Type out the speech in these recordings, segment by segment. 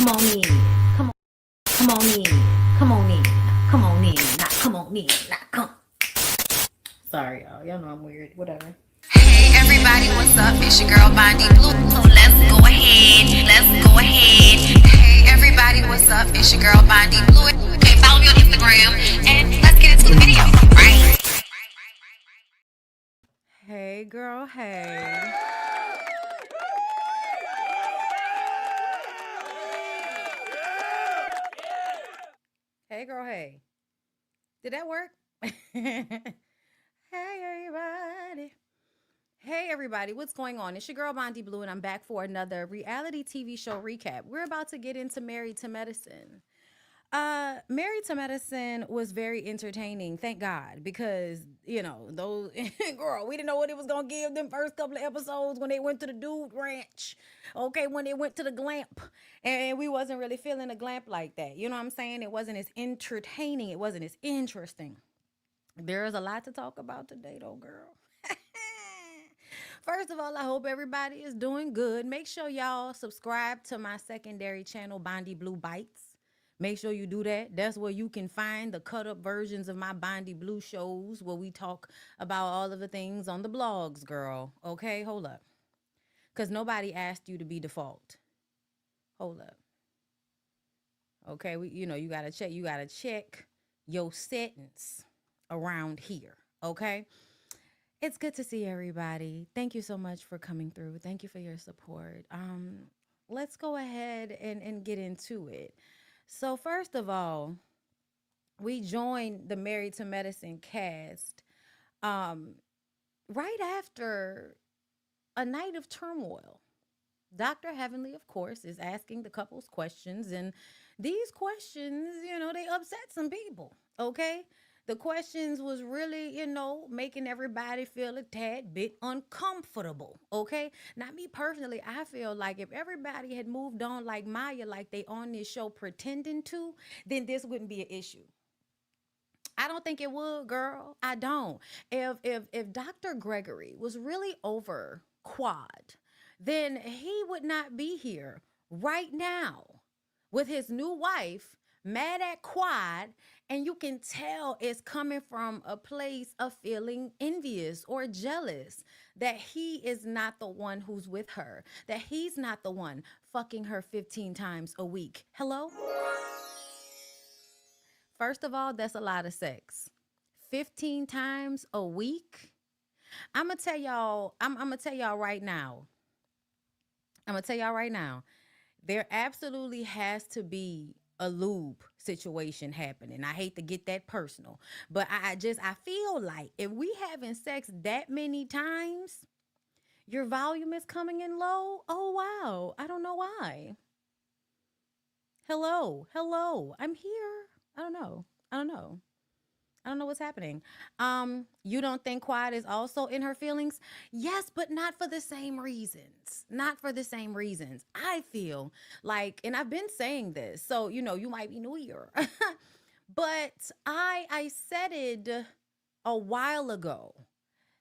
Come on in. Come on. Come on in. Come on in. Come on in. Now come on in. Now come. Sorry, y'all. Y'all know I'm weird. Whatever. Hey everybody, what's up? It's your girl BondyBlue. So let's go ahead. Let's go ahead. Hey everybody, what's up? It's your girl BondyBlue. Okay, follow me on Instagram and let's get into the video. Right? Hey, girl. Hey. Hey, girl. Hey. Did that work? Hey, everybody. Hey, everybody. What's going on? It's your girl, BondyBlue, and I'm back for another reality TV show recap. We're about to get into Married to Medicine. Married to Medicine was very entertaining, thank God, because, you know, those, girl, we didn't know what it was going to give them first couple of episodes when they went to the dude ranch, okay, when they went to the glamp, and we wasn't really feeling the glamp like that, you know what I'm saying? It wasn't as entertaining, it wasn't as interesting. There's a lot to talk about today, though, girl. First of all, I hope everybody is doing good. Make sure y'all subscribe to my secondary channel, BondyBlue Bites. Make sure you do that. That's where you can find the cut up versions of my BondyBlue shows where we talk about all of the things on the blogs, girl. Okay, hold up. Because nobody asked you to be default. Hold up. Okay, you gotta check your settings around here. Okay. It's good to see everybody. Thank you so much for coming through. Thank you for your support. Let's go ahead and get into it. So first of all, we joined the Married to Medicine cast right after a night of turmoil. Dr. Heavenly, of course, is asking the couples questions, and these questions, they upset some people, okay? The questions was really, making everybody feel a tad bit uncomfortable, okay? Not me personally, I feel like if everybody had moved on like Maya, like they on this show pretending to, then this wouldn't be an issue. I don't think it would, girl. I don't. If Dr. Gregory was really over Quad, then he would not be here right now with his new wife mad at Quad, and you can tell it's coming from a place of feeling envious or jealous that he is not the one who's with her, that he's not the one fucking her 15 times a week. Hello? First of all, that's a lot of sex. 15 times a week? I'm gonna tell y'all, I'm gonna tell y'all right now. I'm gonna tell y'all right now. There absolutely has to be a lube situation happening. I hate to get that personal, but I feel like if we having sex that many times, your volume is coming in low. Oh wow. I don't know why. Hello. I'm here. I don't know. I don't know. I don't know what's happening. You don't think Quiet is also in her feelings? Yes, but not for the same reasons. Not for the same reasons. I feel like, and I've been saying this, so you might be new here. But I said it a while ago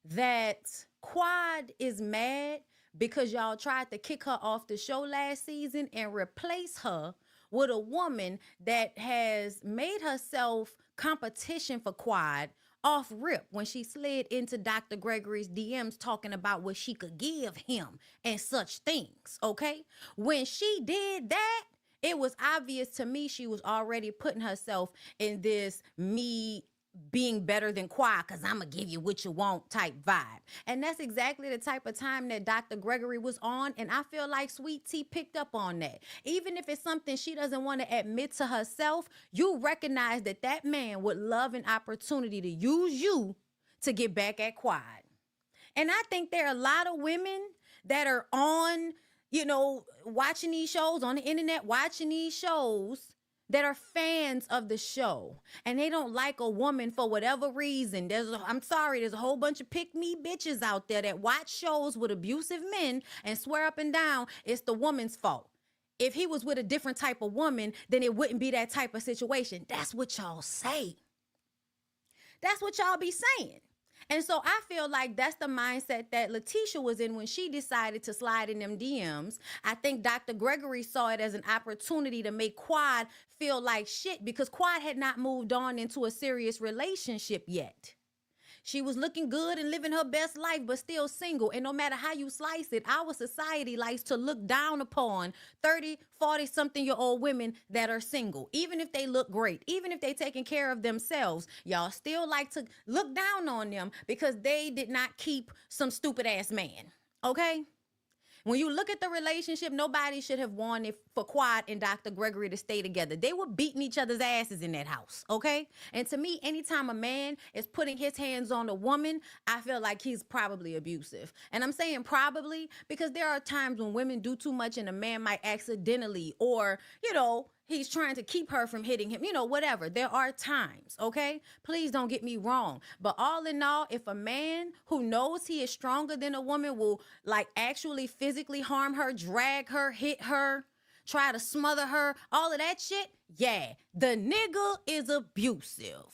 that Quad is mad because y'all tried to kick her off the show last season and replace her with a woman that has made herself competition for Quad off rip when she slid into Dr. Gregory's DMs talking about what she could give him and such things, okay? When she did that, it was obvious to me she was already putting herself in this me being better than Quad because I'm going to give you what you want type vibe. And that's exactly the type of time that Dr. Gregory was on. And I feel like Sweet Tea picked up on that. Even if it's something she doesn't want to admit to herself, you recognize that that man would love an opportunity to use you to get back at Quad. And I think there are a lot of women that are on, watching these shows on the internet, watching these shows that are fans of the show, and they don't like a woman for whatever reason. I'm sorry, there's a whole bunch of pick-me bitches out there that watch shows with abusive men and swear up and down it's the woman's fault. If he was with a different type of woman, then it wouldn't be that type of situation. That's what y'all say. That's what y'all be saying. And so I feel like that's the mindset that Letitia was in when she decided to slide in them DMs. I think Dr. Gregory saw it as an opportunity to make Quad feel like shit because Quad had not moved on into a serious relationship yet. She was looking good and living her best life, but still single. And no matter how you slice it, our society likes to look down upon 30, 40 something year old women that are single. Even if they look great, even if they taking care of themselves, y'all still like to look down on them because they did not keep some stupid ass man. Okay? When you look at the relationship, nobody should have wanted for Quad and Dr. Gregory to stay together. They were beating each other's asses in that house, okay? And to me, anytime a man is putting his hands on a woman, I feel like he's probably abusive. And I'm saying probably because there are times when women do too much and a man might accidentally or, he's trying to keep her from hitting him, whatever. There are times, okay? Please don't get me wrong. But all in all, if a man who knows he is stronger than a woman will like actually physically harm her, drag her, hit her, try to smother her, all of that shit, yeah, the nigga is abusive.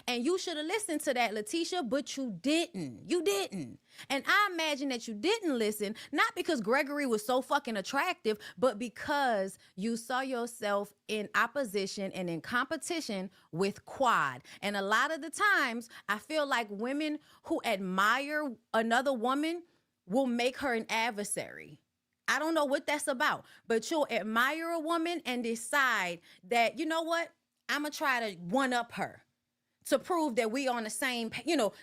And you should have listened to that, Letitia, but you didn't. You didn't. And I imagine that you didn't listen, not because Gregory was so fucking attractive, but because you saw yourself in opposition and in competition with Quad. And a lot of the times, I feel like women who admire another woman will make her an adversary. I don't know what that's about, but you'll admire a woman and decide that, you know what? I'm going to try to one-up her. To prove that we on the same,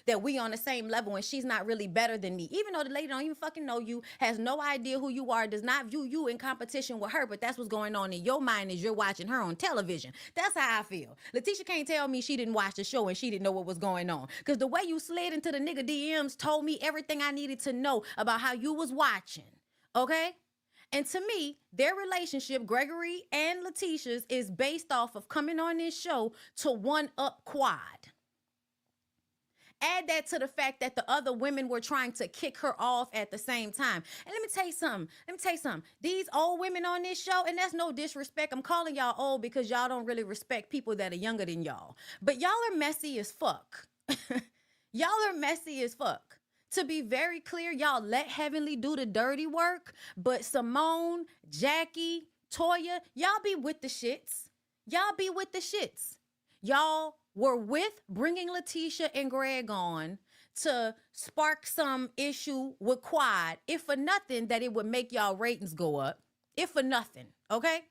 that we on the same level and she's not really better than me. Even though the lady don't even fucking know you, has no idea who you are, does not view you in competition with her, but that's what's going on in your mind as you're watching her on television. That's how I feel. Letitia can't tell me she didn't watch the show and she didn't know what was going on. Because the way you slid into the nigga DMs told me everything I needed to know about how you was watching. Okay? And to me, their relationship, Gregory and Letitia's, is based off of coming on this show to one-up Quad. Add that to the fact that the other women were trying to kick her off at the same time. And let me tell you something. These old women on this show, and that's no disrespect. I'm calling y'all old because y'all don't really respect people that are younger than y'all. But y'all are messy as fuck. Y'all are messy as fuck. To be very clear, y'all let Heavenly do the dirty work, but Simone, Jackie, Toya, y'all be with the shits. Y'all be with the shits. Y'all were with bringing Letitia and Greg on to spark some issue with Quad, if for nothing, that it would make y'all ratings go up, if for nothing, okay?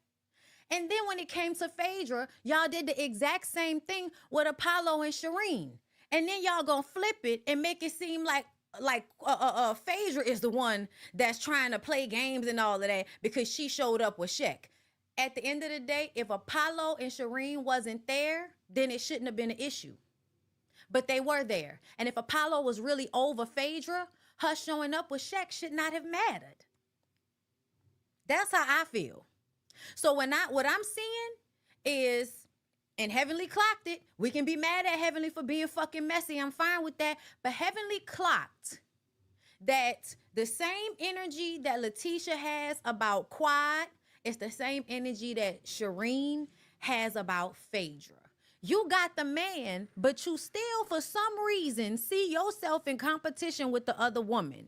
And then when it came to Phaedra, y'all did the exact same thing with Apollo and Shireen. And then y'all gonna flip it and make it seem like Phaedra is the one that's trying to play games and all of that because she showed up with Shaq. At the end of the day, if Apollo and Shireen wasn't there, then it shouldn't have been an issue. But they were there. And if Apollo was really over Phaedra, her showing up with Shaq should not have mattered. That's how I feel. So what I'm seeing is, and Heavenly clocked it. We can be mad at Heavenly for being fucking messy. I'm fine with that. But Heavenly clocked that the same energy that Letitia has about Quad is the same energy that Shireen has about Phaedra. You got the man, but you still, for some reason, see yourself in competition with the other woman.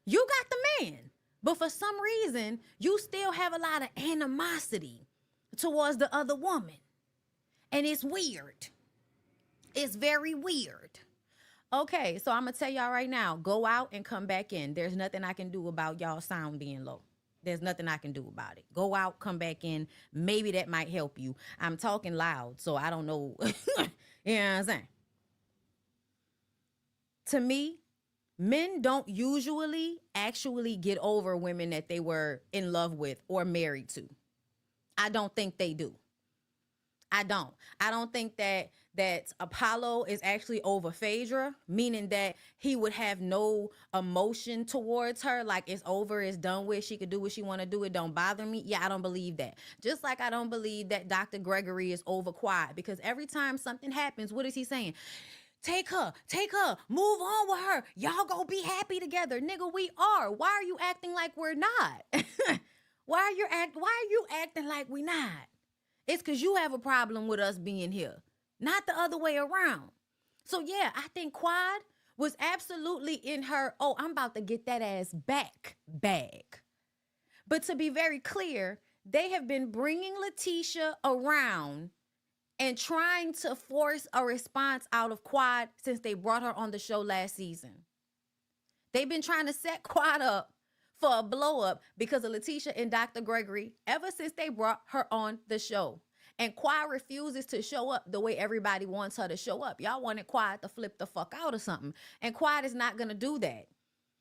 You got the man, but for some reason, you still have a lot of animosity towards the other woman. And it's weird. It's very weird. Okay, so I'm going to tell y'all right now, go out and come back in. There's nothing I can do about y'all sound being low. There's nothing I can do about it. Go out, come back in. Maybe that might help you. I'm talking loud, so I don't know. You know what I'm saying? To me, men don't usually actually get over women that they were in love with or married to. I don't think they do. I don't think that Apollo is actually over Phaedra, meaning that he would have no emotion towards her, like it's over, it's done with, she could do what she want to do, it don't bother me. Yeah, I don't believe that. Just like I don't believe that Dr. Gregory is over Quad, because every time something happens, what is he saying? Take her, move on with her. Y'all gonna be happy together. Nigga, we are. Why are you acting like we're not? Why are you acting like we not? It's because you have a problem with us being here, not the other way around. So yeah, I think Quad was absolutely in her, oh, I'm about to get that ass back bag. But to be very clear, they have been bringing Letitia around and trying to force a response out of Quad since they brought her on the show last season. They've been trying to set Quad up for a blow up because of Letitia and Dr. Gregory ever since they brought her on the show. And Quad refuses to show up the way everybody wants her to show up. Y'all wanted Quad to flip the fuck out or something. And Quad is not gonna do that.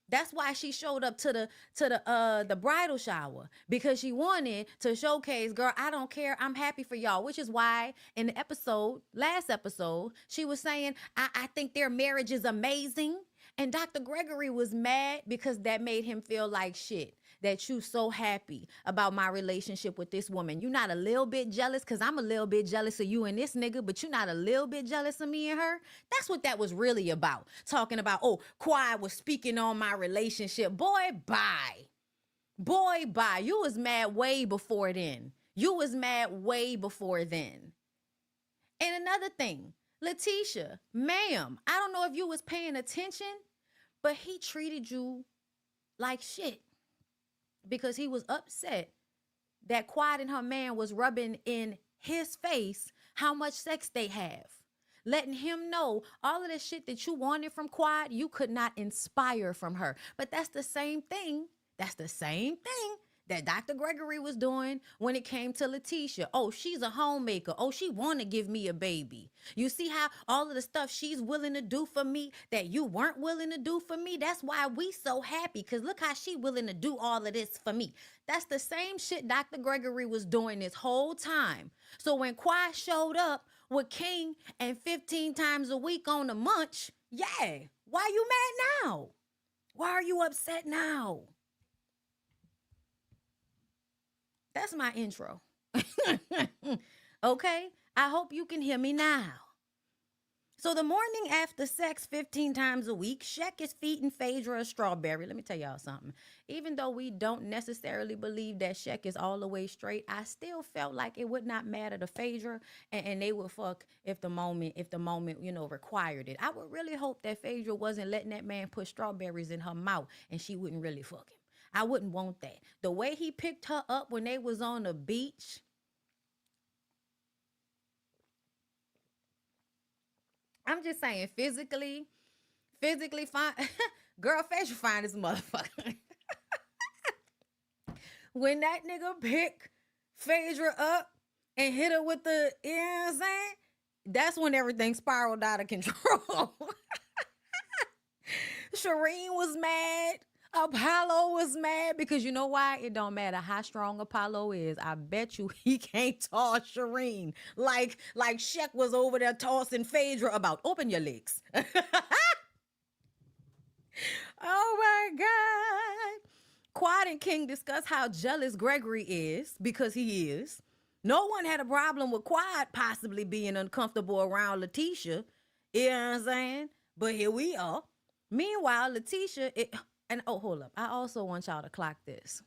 That's why she showed up to the bridal shower, because she wanted to showcase, girl, I don't care, I'm happy for y'all. Which is why in the last episode, she was saying, I think their marriage is amazing. And Dr. Gregory was mad because that made him feel like shit. That you so happy about my relationship with this woman. You not a little bit jealous, because I'm a little bit jealous of you and this nigga, but you not a little bit jealous of me and her? That's what that was really about. Talking about, oh, Quad was speaking on my relationship. Boy, bye. Boy, bye. You was mad way before then. You was mad way before then. And another thing, Letitia, ma'am, I don't know if you was paying attention, but he treated you like shit because he was upset that Quad and her man was rubbing in his face how much sex they have. Letting him know all of the shit that you wanted from Quad, you could not inspire from her. But that's the same thing. That's the same thing that Dr. Gregory was doing when it came to Letitia. Oh, she's a homemaker. Oh, she want to give me a baby. You see how all of the stuff she's willing to do for me that you weren't willing to do for me? That's why we so happy, because look how she willing to do all of this for me. That's the same shit Dr. Gregory was doing this whole time. So when Quad showed up with King and 15 times a week on the munch, yeah, why you mad now? Why are you upset now? That's my intro. Okay? I hope you can hear me now. So the morning after sex 15 times a week, Shek is feeding Phaedra a strawberry. Let me tell y'all something. Even though we don't necessarily believe that Shek is all the way straight, I still felt like it would not matter to Phaedra, and they would fuck if the moment, required it. I would really hope that Phaedra wasn't letting that man put strawberries in her mouth and she wouldn't really fuck him. I wouldn't want that. The way he picked her up when they was on the beach. I'm just saying, physically fine. Girl, Phaedra fine as motherfucker. When that nigga pick Phaedra up and hit her with the, you know what I'm saying? That's when everything spiraled out of control. Shireen was mad. Apollo was mad because you know why? It don't matter how strong Apollo is. I bet you he can't toss Shireen like Shek was over there tossing Phaedra about. Open your legs. Oh my God. Quad and King discuss how jealous Gregory is, because he is. No one had a problem with Quad possibly being uncomfortable around Letitia. You know what I'm saying? But here we are. Meanwhile, Letitia... And oh, hold up. I also want y'all to clock this.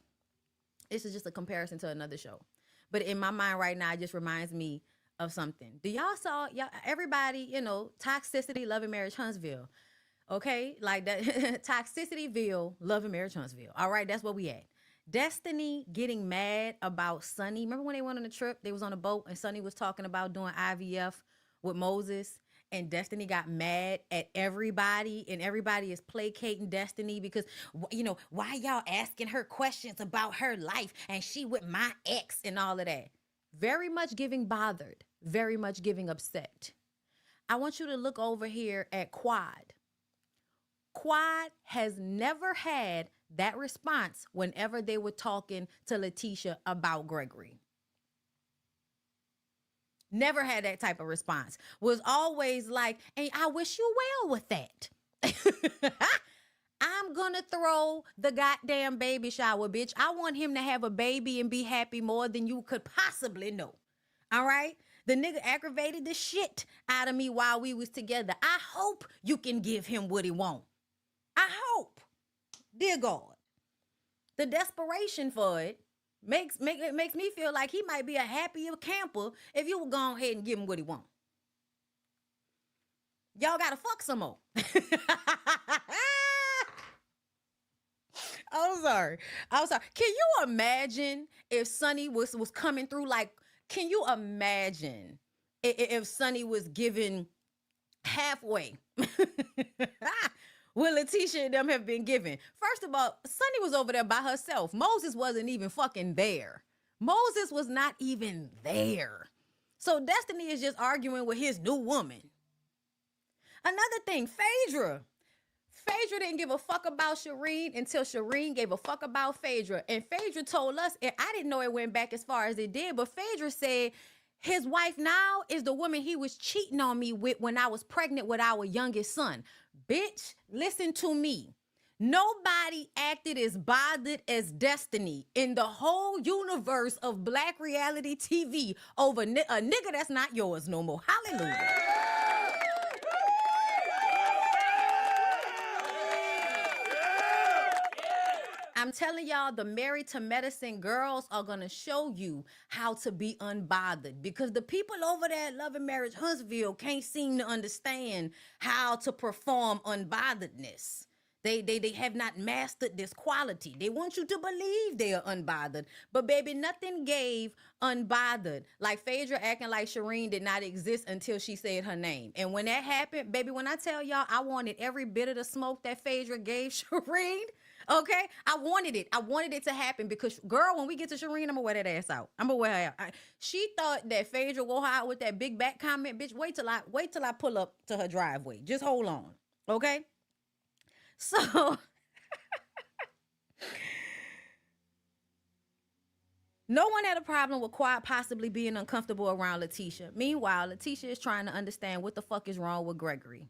This is just a comparison to another show. But in my mind right now, it just reminds me of something. Do y'all everybody, Toxicity, Love and Marriage, Huntsville. Okay? Like that. Toxicityville, Love and Marriage, Huntsville. All right, that's where we at. Destiny getting mad about Sonny. Remember when they went on a trip? They was on a boat and Sonny was talking about doing IVF with Moses? And Destiny got mad at everybody, and everybody is placating Destiny because, why y'all asking her questions about her life and she with my ex and all of that. Very much giving bothered, very much giving upset. I want you to look over here at Quad. Quad has never had that response whenever they were talking to Letitia about Gregory. Never had that type of response. Was always like, hey, I wish you well with that. I'm gonna throw the goddamn baby shower, bitch. I want him to have a baby and be happy more than you could possibly know. All right? The nigga aggravated the shit out of me while we was together. I hope you can give him what he want. I hope. Dear God. The desperation for it makes me feel like he might be a happier camper if you would go ahead and give him what he wants. Y'all gotta fuck some more. I'm sorry. I'm sorry. Can you imagine if Sonny was coming through? Like, can you imagine if Sonny was given halfway what Letitia and them have been given? First of all, Sonny was over there by herself. Moses wasn't even fucking there. Moses was not even there. So Destiny is just arguing with his new woman. Another thing, Phaedra. Phaedra didn't give a fuck about Shireen until Shireen gave a fuck about Phaedra. And Phaedra told us, and I didn't know it went back as far as it did, but Phaedra said his wife now is the woman he was cheating on me with when I was pregnant with our youngest son. Bitch, listen to me. Nobody acted as bothered as Destiny in the whole universe of Black reality TV over a nigga that's not yours no more. Hallelujah. I'm telling y'all, the Married to Medicine girls are going to show you how to be unbothered, because the people over there at Love and Marriage Huntsville can't seem to understand how to perform unbotheredness. They have not mastered this quality. They want you to believe they are unbothered. But baby, nothing gave unbothered. Like Phaedra acting like Shireen did not exist until she said her name. And when that happened, baby, when I tell y'all I wanted every bit of the smoke that Phaedra gave Shireen, okay? I wanted it. I wanted it to happen because, girl, when we get to Shireen, I'm going to wear that ass out. I'm going to wear her out. She thought that Phaedra wore her out with that big back comment. Bitch, wait till I pull up to her driveway. Just hold on, okay? So, no one had a problem with Quad possibly being uncomfortable around Letitia. Meanwhile, Letitia is trying to understand what the fuck is wrong with Gregory.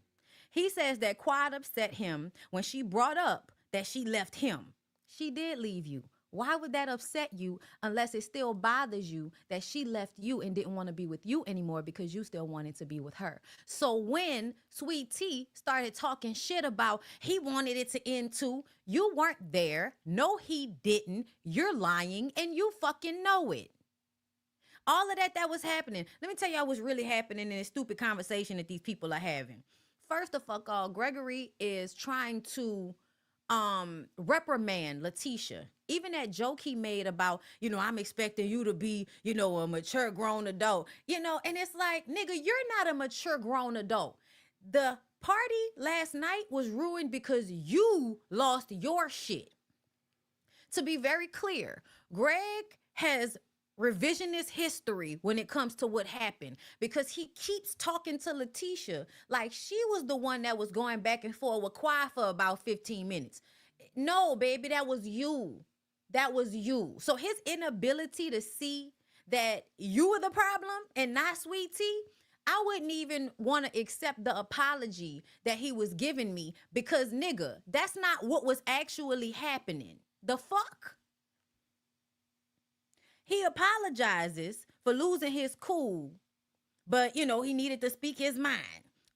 He says that Quad upset him when she brought up that she left him. She did leave you. Why would that upset you unless it still bothers you that she left you and didn't want to be with you anymore because you still wanted to be with her? So when Sweet Tea started talking shit about he wanted it to end too, you weren't there. No, he didn't. You're lying and you fucking know it. All of that was happening. Let me tell y'all what's really happening in this stupid conversation that these people are having. First of all, Gregory is trying to reprimand Letitia. Even that joke he made about, I'm expecting you to be, a mature grown adult, and it's like, nigga, you're not a mature grown adult. The party last night was ruined because you lost your shit. To be very clear, Greg has revisionist history when it comes to what happened, because he keeps talking to Letitia like she was the one that was going back and forth with Quad for about 15 minutes. No, baby, that was you. That was you. So his inability to see that you were the problem and not Sweet Tea, I wouldn't even want to accept the apology that he was giving me, because, nigga, that's not what was actually happening. The fuck? He apologizes for losing his cool, but, he needed to speak his mind,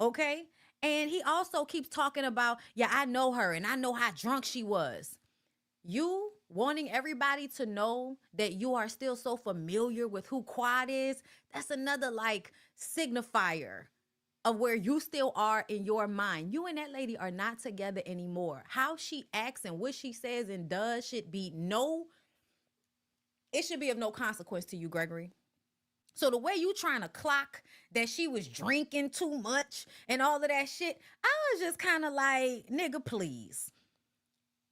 okay? And he also keeps talking about, yeah, I know her and I know how drunk she was. You wanting everybody to know that you are still so familiar with who Quad is, that's another, signifier of where you still are in your mind. You and that lady are not together anymore. How she acts and what she says and does should be it should be of no consequence to you, Gregory. So the way you trying to clock that she was drinking too much and all of that shit, I was just kind of like, nigga, please.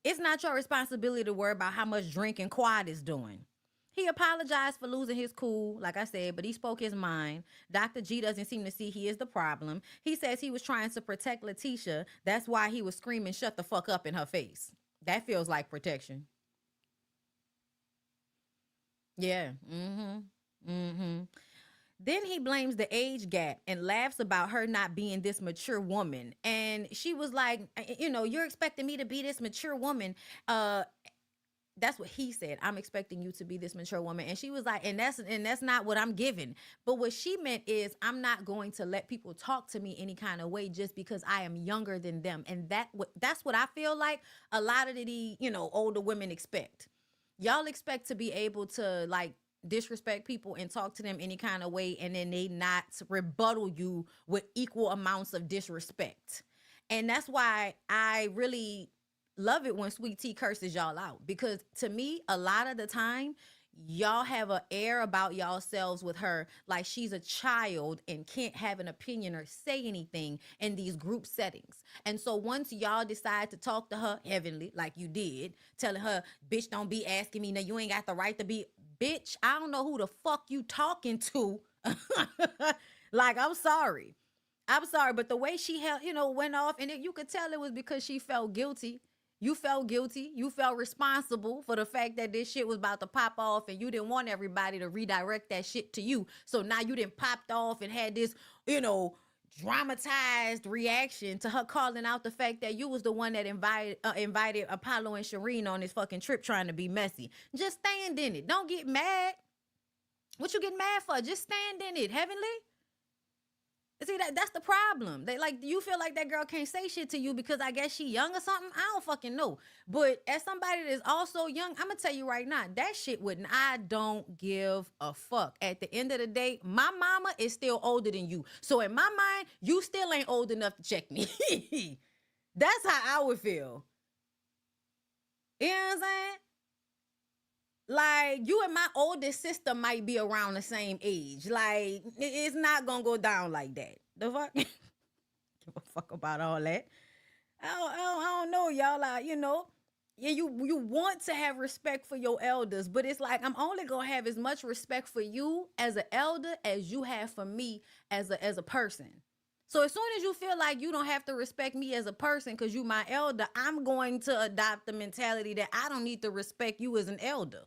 It's not your responsibility to worry about how much drinking Quad is doing. He apologized for losing his cool, like I said, but he spoke his mind. Dr. G doesn't seem to see he is the problem. He says he was trying to protect Letitia. That's why he was screaming, shut the fuck up in her face. That feels like protection. Yeah. Then he blames the age gap and laughs about her not being this mature woman. And she was like, you're expecting me to be this mature woman. That's what he said. I'm expecting you to be this mature woman. And she was like, and that's not what I'm giving. But what she meant is, I'm not going to let people talk to me any kind of way just because I am younger than them. And that's what I feel like a lot of the older women expect. Y'all expect to be able to disrespect people and talk to them any kind of way, and then they not rebuttal you with equal amounts of disrespect. And that's why I really love it when Sweet Tea curses y'all out, because to me, a lot of the time, y'all have an air about yourselves with her like she's a child and can't have an opinion or say anything in these group settings. And so once y'all decide to talk to her heavenly, like you did, telling her, bitch, don't be asking me, now you ain't got the right to be, bitch, I don't know who the fuck you talking to. Like, I'm sorry, but the way she held, went off, and you could tell it was because she felt guilty. You felt guilty. You felt responsible for the fact that this shit was about to pop off, and you didn't want everybody to redirect that shit to you. So now you didn't popped off and had this, dramatized reaction to her calling out the fact that you was the one that invited Apollo and Shireen on this fucking trip trying to be messy. Just stand in it. Don't get mad. What you get mad for? Just stand in it, Heavenly. See, that's the problem. They like, you feel like that girl can't say shit to you because I guess she young or something. I don't fucking know. But as somebody that is also young, I'm gonna tell you right now, that shit wouldn't. I don't give a fuck. At the end of the day, my mama is still older than you. So in my mind, you still ain't old enough to check me. That's how I would feel. You know what I'm saying? Like, you and my oldest sister might be around the same age. Like, it's not gonna go down like that. The fuck? Give a fuck about all that. I don't know, y'all. Like, yeah, you want to have respect for your elders, but it's like, I'm only gonna have as much respect for you as an elder as you have for me as a person. So as soon as you feel like you don't have to respect me as a person because you my elder, I'm going to adopt the mentality that I don't need to respect you as an elder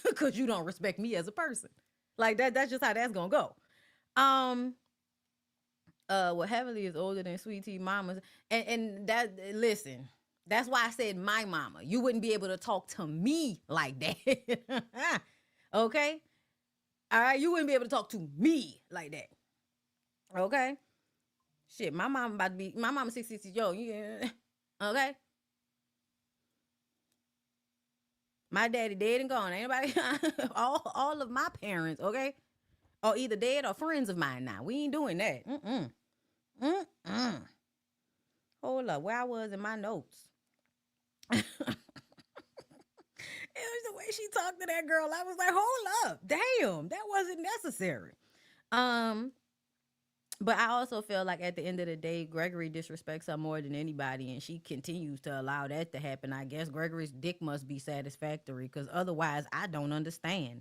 because you don't respect me as a person. Like that's just how that's gonna go. Well, Heavenly is older than Sweet Tea Mama's, and that, listen, that's why I said my mama. You wouldn't be able to talk to me like that. Okay, all right, you wouldn't be able to talk to me like that. Okay. Shit, my mama 66 yo, yeah. Okay. My daddy dead and gone. Anybody? all of my parents, okay? Or either dead or friends of mine now. We ain't doing that. Hold up, where I was in my notes. It was the way she talked to that girl. I was like, hold up. Damn, that wasn't necessary. But I also feel like at the end of the day, Gregory disrespects her more than anybody, and she continues to allow that to happen. I guess Gregory's dick must be satisfactory, because otherwise I don't understand.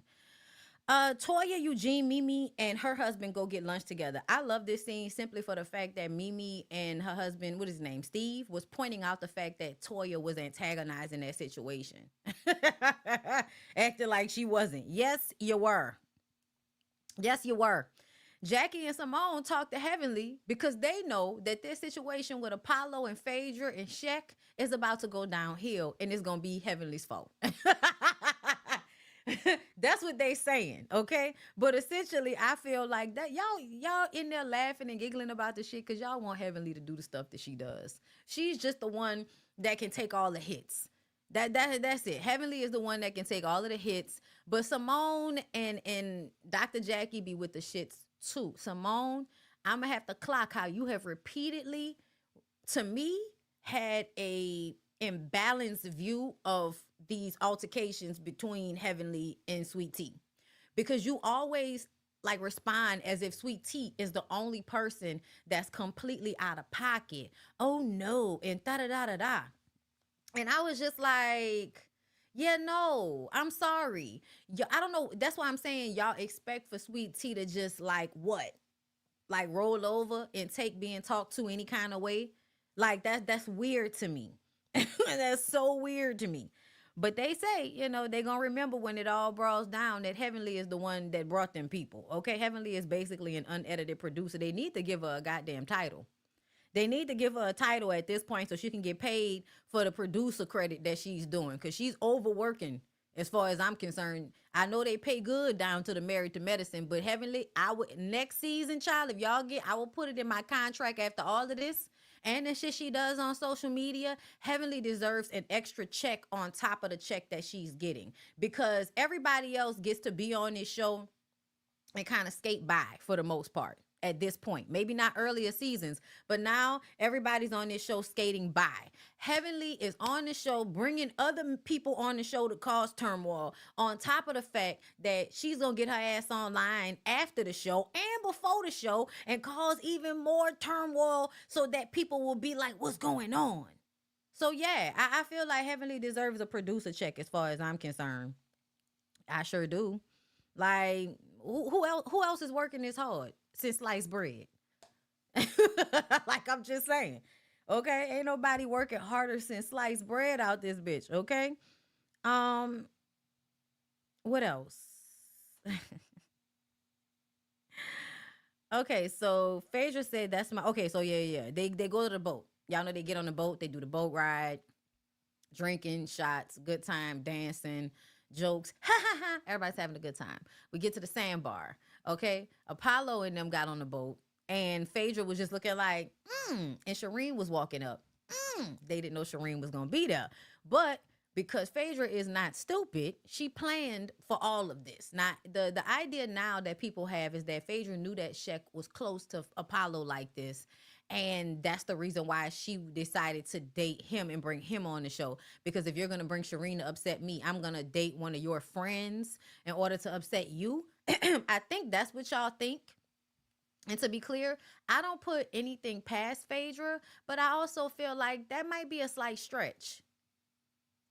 Toya, Eugene, Mimi, and her husband go get lunch together. I love this scene simply for the fact that Mimi and her husband, what is his name, Steve, was pointing out the fact that Toya was antagonizing that situation. Acting like she wasn't. Yes, you were. Yes, you were. Jackie and Simone talk to Heavenly because they know that this situation with Apollo and Phaedra and Shek is about to go downhill, and it's going to be Heavenly's fault. That's what they saying, okay? But essentially, I feel like that y'all in there laughing and giggling about the shit because y'all want Heavenly to do the stuff that she does. She's just the one that can take all the hits. That's it. Heavenly is the one that can take all of the hits. But Simone and Dr. Jackie be with the shits too. Simone, I'm gonna have to clock how you have repeatedly, to me, had a imbalanced view of these altercations between Heavenly and Sweet Tea, because you always like respond as if Sweet Tea is the only person that's completely out of pocket. Oh no, and da da da da da. And I was just like, yeah, no, I'm sorry. I don't know. That's why I'm saying y'all expect for Sweet Tea to just like what? Like roll over and take being talked to any kind of way? Like that's weird to me. That's so weird to me. But they say, they're going to remember when it all brawls down that Heavenly is the one that brought them people. Okay, Heavenly is basically an unedited producer. They need to give her a goddamn title. They need to give her a title at this point so she can get paid for the producer credit that she's doing, because she's overworking as far as I'm concerned. I know they pay good down to the Married to Medicine, but Heavenly, I would next season, child, if y'all get, I will put it in my contract after all of this, and the shit she does on social media, Heavenly deserves an extra check on top of the check that she's getting, because everybody else gets to be on this show and kind of skate by for the most part at this point. Maybe not earlier seasons, but now everybody's on this show skating by. Heavenly is on the show bringing other people on the show to cause turmoil, on top of the fact that she's gonna get her ass online after the show and before the show and cause even more turmoil so that people will be like, what's going on? So yeah, I feel like Heavenly deserves a producer check as far as I'm concerned. I sure do. Like, who else is working this hard since sliced bread? Like, I'm just saying. Okay, ain't nobody working harder since sliced bread out this bitch. Okay. Um, what else? Okay, so Phaedra said that's my okay. So yeah. They go to the boat. Y'all know they get on the boat. They do the boat ride, drinking, shots, good time, dancing, jokes. Ha ha ha. Everybody's having a good time. We get to the sandbar. Okay. Apollo and them got on the boat. And Phaedra was just looking like, and Shireen was walking up. They didn't know Shireen was gonna be there. But because Phaedra is not stupid, she planned for all of this. Now, the idea now that people have is that Phaedra knew that Shek was close to Apollo like this, and that's the reason why she decided to date him and bring him on the show. Because if you're going to bring Shireen to upset me, I'm going to date one of your friends in order to upset you. I think that's what y'all think. And to be clear, I don't put anything past Phaedra, but I also feel like that might be a slight stretch.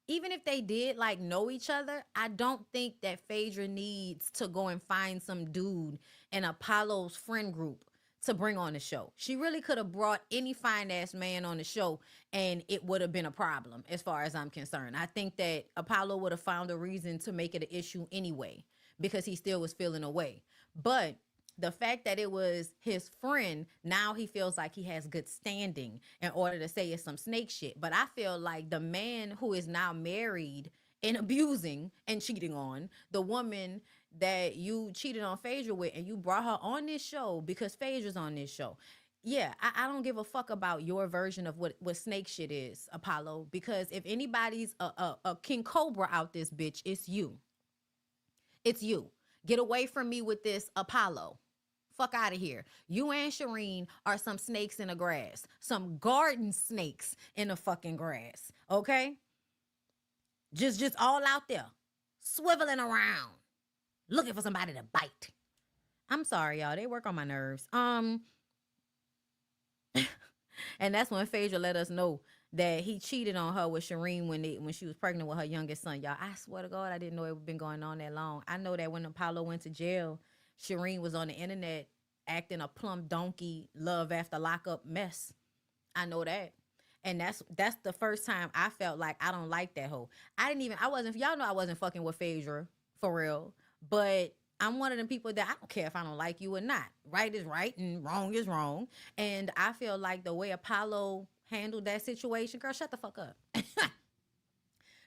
Even if they did like know each other, I don't think that Phaedra needs to go and find some dude in Apollo's friend group to bring on the show. She really could have brought any fine ass man on the show and it would have been a problem as far as I'm concerned. I think that Apollo would have found a reason to make it an issue anyway because he still was feeling away. But the fact that it was his friend, now he feels like he has good standing in order to say it's some snake shit. But I feel like the man who is now married and abusing and cheating on the woman that you cheated on Phaedra with, and you brought her on this show because Phaedra's on this show. Yeah, I don't give a fuck about your version of what snake shit is, Apollo, because if anybody's a King Cobra out this bitch, it's you. It's you. Get away from me with this, Apollo. Fuck out of here. You and Shireen are some snakes in the grass. Some garden snakes in the fucking grass. Okay? Just all out there. Swiveling around. Looking for somebody to bite. I'm sorry, y'all. They work on my nerves. And that's when Phaedra let us know that he cheated on her with Shireen when she was pregnant with her youngest son. Y'all, I swear to God, I didn't know it had been going on that long. I know that when Apollo went to jail, Shireen was on the internet acting a plumb donkey love after lockup mess. I know that. And that's the first time I felt like I don't like that hoe. Y'all know I wasn't fucking with Phaedra for real. But I'm one of them people that I don't care if I don't like you or not. Right is right and wrong is wrong. And I feel like the way Apollo handled that situation, girl, shut the fuck up.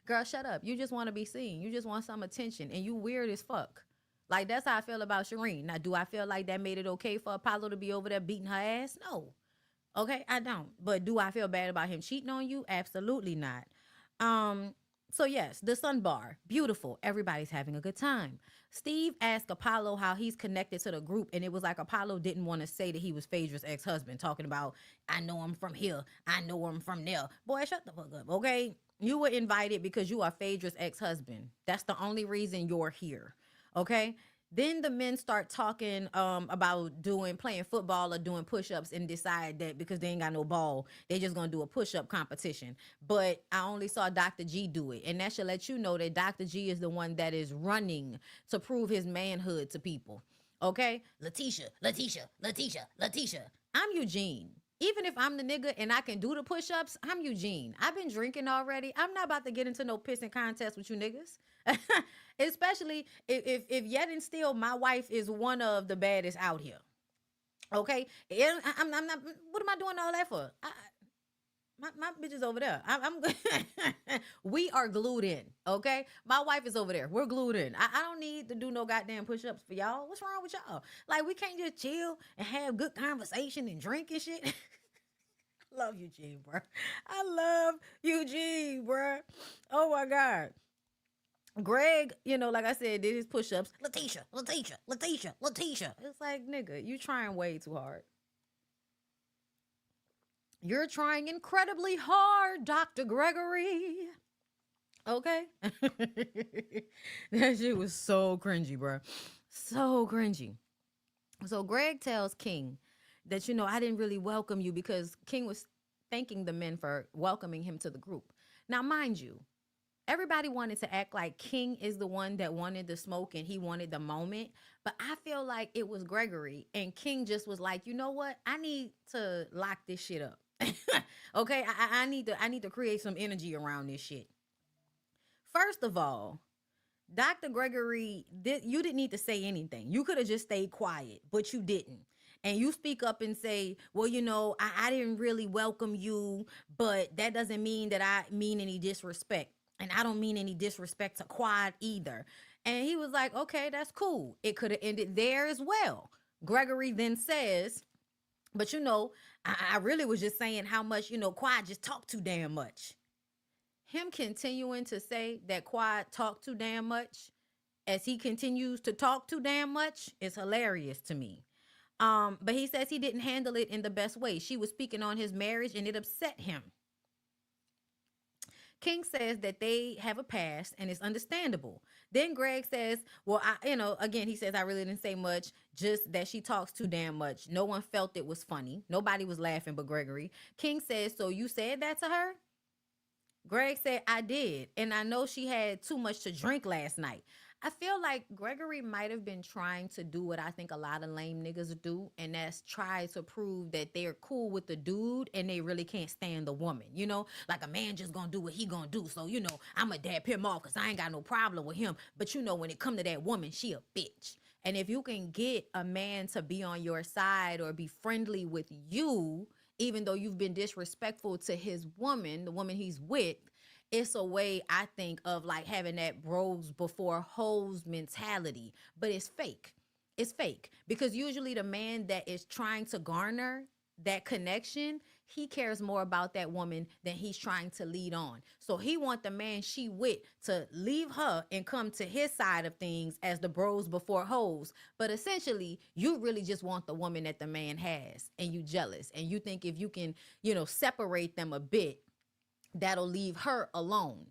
Girl, shut up. You just want to be seen. You just want some attention. And you weird as fuck. Like, that's how I feel about Shireen. Now, do I feel like that made it okay for Apollo to be over there beating her ass? No. Okay, I don't. But do I feel bad about him cheating on you? Absolutely not. So yes, the sun bar, beautiful. Everybody's having a good time. Steve asked Apollo how he's connected to the group, and it was like Apollo didn't want to say that he was Phaedra's ex-husband, talking about, I know him from here, I know him from there. Boy, shut the fuck up, okay? You were invited because you are Phaedra's ex-husband. That's the only reason you're here, okay? Then the men start talking about playing football or doing push-ups, and decide that because they ain't got no ball, they just gonna do a push-up competition. But I only saw Dr. G do it, and that should let you know that Dr. G is the one that is running to prove his manhood to people. Okay, Letitia. I'm Eugene. Even if I'm the nigga and I can do the push-ups, I'm Eugene. I've been drinking already. I'm not about to get into no pissing contest with you niggas. Especially if yet and still my wife is one of the baddest out here. Okay? I'm not, what am I doing all that for? My bitch is over there. I'm we are glued in, okay? My wife is over there. We're glued in. I don't need to do no goddamn push-ups for y'all. What's wrong with y'all? Like, we can't just chill and have good conversation and drink and shit. Love Eugene, bro. I love Eugene, bro. Oh my God. Greg, like I said, did his push ups. Letitia, Letitia, Letitia, Letitia. It's like, nigga, you trying way too hard. You're trying incredibly hard, Dr. Gregory. Okay? That shit was so cringy, bro. So cringy. So Greg tells King that, I didn't really welcome you because King was thanking the men for welcoming him to the group. Now, mind you, everybody wanted to act like King is the one that wanted the smoke and he wanted the moment. But I feel like it was Gregory and King just was like, you know what? I need to lock this shit up. Okay, I need to create some energy around this shit. First of all, Dr. Gregory, you didn't need to say anything. You could have just stayed quiet, but you didn't. And you speak up and say, well, I didn't really welcome you, but that doesn't mean that I mean any disrespect. And I don't mean any disrespect to Quad either. And he was like, okay, that's cool. It could have ended there as well. Gregory then says, but I really was just saying how much, Quad just talked too damn much. Him continuing to say that Quad talked too damn much as he continues to talk too damn much is hilarious to me. But he says he didn't handle it in the best way. She was speaking on his marriage and it upset him. King says that they have a past and it's understandable. Then Greg says, well, again, he says, I really didn't say much, just that she talks too damn much. No one felt it was funny. Nobody was laughing but Gregory. King says, so you said that to her? Greg said, I did. And I know she had too much to drink last night. I feel like Gregory might have been trying to do what I think a lot of lame niggas do, and that's try to prove that they're cool with the dude and they really can't stand the woman. Like a man just gonna do what he gonna do. So, I'ma dap him off because I ain't got no problem with him. But when it come to that woman, she a bitch. And if you can get a man to be on your side or be friendly with you, even though you've been disrespectful to his woman, the woman he's with, it's a way, I think, of like having that bros before hoes mentality. But it's fake. It's fake. Because usually the man that is trying to garner that connection, he cares more about that woman than he's trying to lead on. So he want the man she with to leave her and come to his side of things as the bros before hoes. But essentially, you really just want the woman that the man has, and you jealous. And you think if you can, separate them a bit, that'll leave her alone.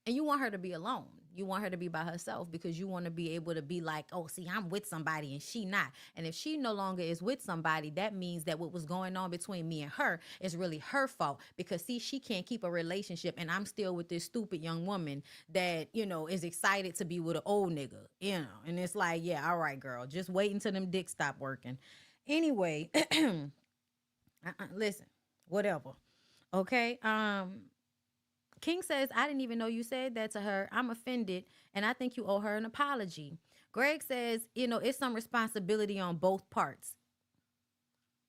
And you want her to be alone. You want her to be by herself because you want to be able to be like, oh, see, I'm with somebody and she not. And if she no longer is with somebody, that means that what was going on between me and her is really her fault. Because, see, she can't keep a relationship and I'm still with this stupid young woman that, is excited to be with an old nigga, And it's like, yeah, all right, girl, just wait until them dicks stop working. Anyway, listen, whatever. Okay, King says, I didn't even know you said that to her. I'm offended, and I think you owe her an apology. Greg says, it's some responsibility on both parts.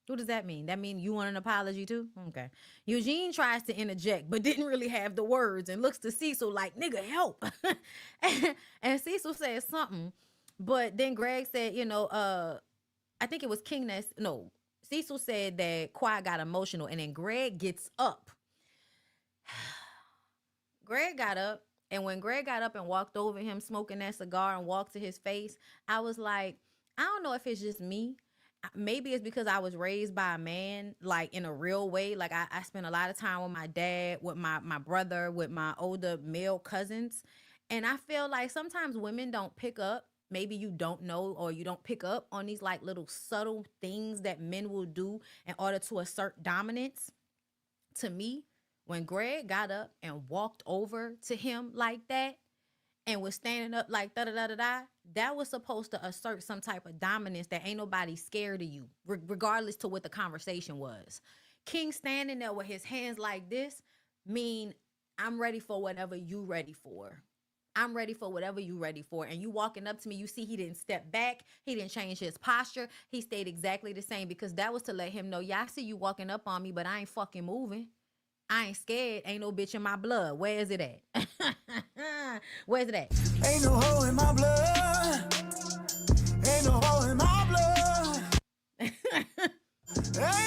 What does that mean? That mean you want an apology too? Okay. Eugene tries to interject, but didn't really have the words and looks to Cecil like, nigga, help. And Cecil says something, but then Greg said, I think it was King Cecil said that Quiet got emotional, and then Greg gets up. Greg got up, and when Greg got up and walked over him smoking that cigar and walked to his face, I was like, I don't know if it's just me. Maybe it's because I was raised by a man, like in a real way. Like I spent a lot of time with my dad, with my brother, with my older male cousins. And I feel like sometimes women don't pick up. Maybe you don't know or you don't pick up on these like little subtle things that men will do in order to assert dominance. To me, when Greg got up and walked over to him like that and was standing up like da-da-da-da-da, that was supposed to assert some type of dominance that ain't nobody scared of you, regardless to what the conversation was. King standing there with his hands like this mean, I'm ready for whatever you ready for. I'm ready for whatever you ready for. And you walking up to me, you see he didn't step back. He didn't change his posture. He stayed exactly the same because that was to let him know, yeah, I see you walking up on me, but I ain't fucking moving. I ain't scared. Ain't no bitch in my blood. Where is it at? Where's it at? Ain't no hole in my blood. Ain't no hole in my blood. Ain't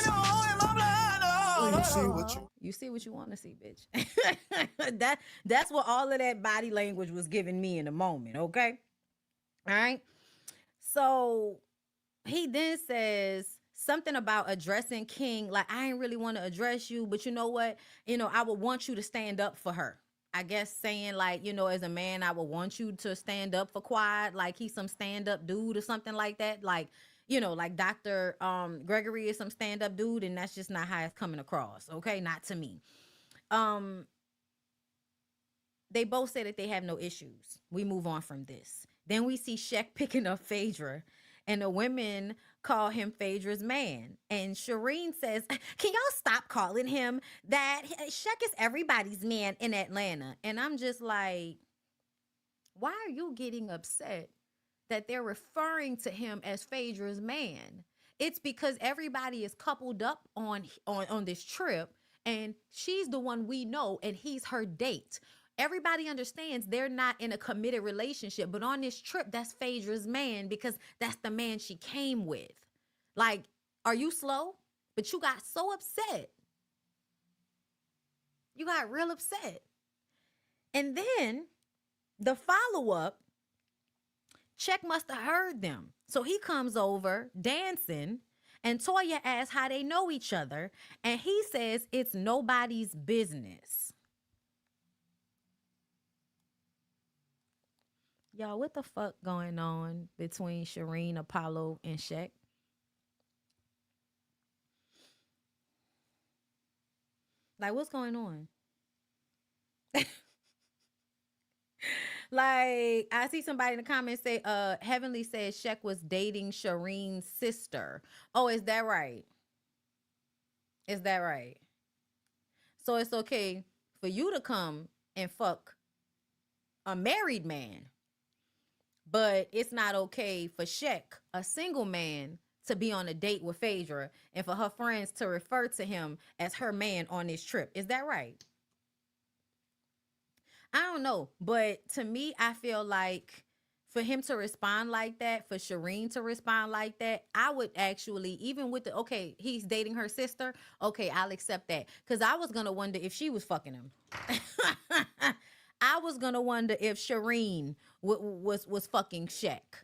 no hole in my blood. No, no, see what You see what you want to see, bitch. That's what all of that body language was giving me in the moment, okay? All right. So he then says something about addressing King. Like, I ain't really want to address you, but you know what? I would want you to stand up for her. I guess saying, like, as a man, I would want you to stand up for Quad, like he's some stand-up dude or something like that. Like, like Dr. Gregory is some stand-up dude, and that's just not how it's coming across. Okay, not to me. They both say that they have no issues. We move on from this. Then we see Shek picking up Phaedra, and the women call him Phaedra's man. And Shireen says, can y'all stop calling him that? Shek is everybody's man in Atlanta. And I'm just like, why are you getting upset that they're referring to him as Phaedra's man? It's because everybody is coupled up on this trip, and she's the one we know, and he's her date. Everybody understands they're not in a committed relationship, but on this trip, that's Phaedra's man because that's the man she came with. Like, are you slow? But you got so upset. You got real upset. And then the follow-up, Shek must have heard them. So he comes over dancing, and Toya asks how they know each other, and he says it's nobody's business. Y'all, what the fuck going on between Shireen, Apollo, and Shek? Like, what's going on? Like, I see somebody in the comments say, Heavenly says Shek was dating Shireen's sister. Oh, is that right? Is that right? So it's okay for you to come and fuck a married man, but it's not okay for Shek, a single man, to be on a date with Phaedra and for her friends to refer to him as her man on this trip. Is that right? I don't know, but to me, I feel like for him to respond like that, for Shireen to respond like that, I would actually, even with okay, he's dating her sister. Okay, I'll accept that. Because I was going to wonder if she was fucking him. I was going to wonder if Shireen was fucking Shek.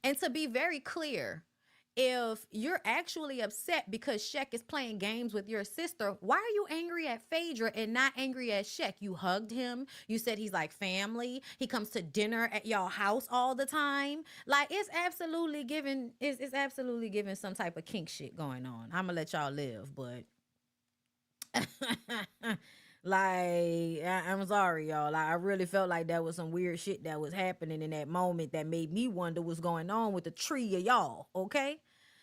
And to be very clear, if you're actually upset because Shek is playing games with your sister, why are you angry at Phaedra and not angry at Shek? You hugged him. You said he's like family. He comes to dinner at y'all house all the time. Like, it's absolutely giving some type of kink shit going on. I'm gonna let y'all live, but like, I'm sorry, y'all. Like, I really felt like that was some weird shit that was happening in that moment that made me wonder what's going on with the tree of y'all, okay?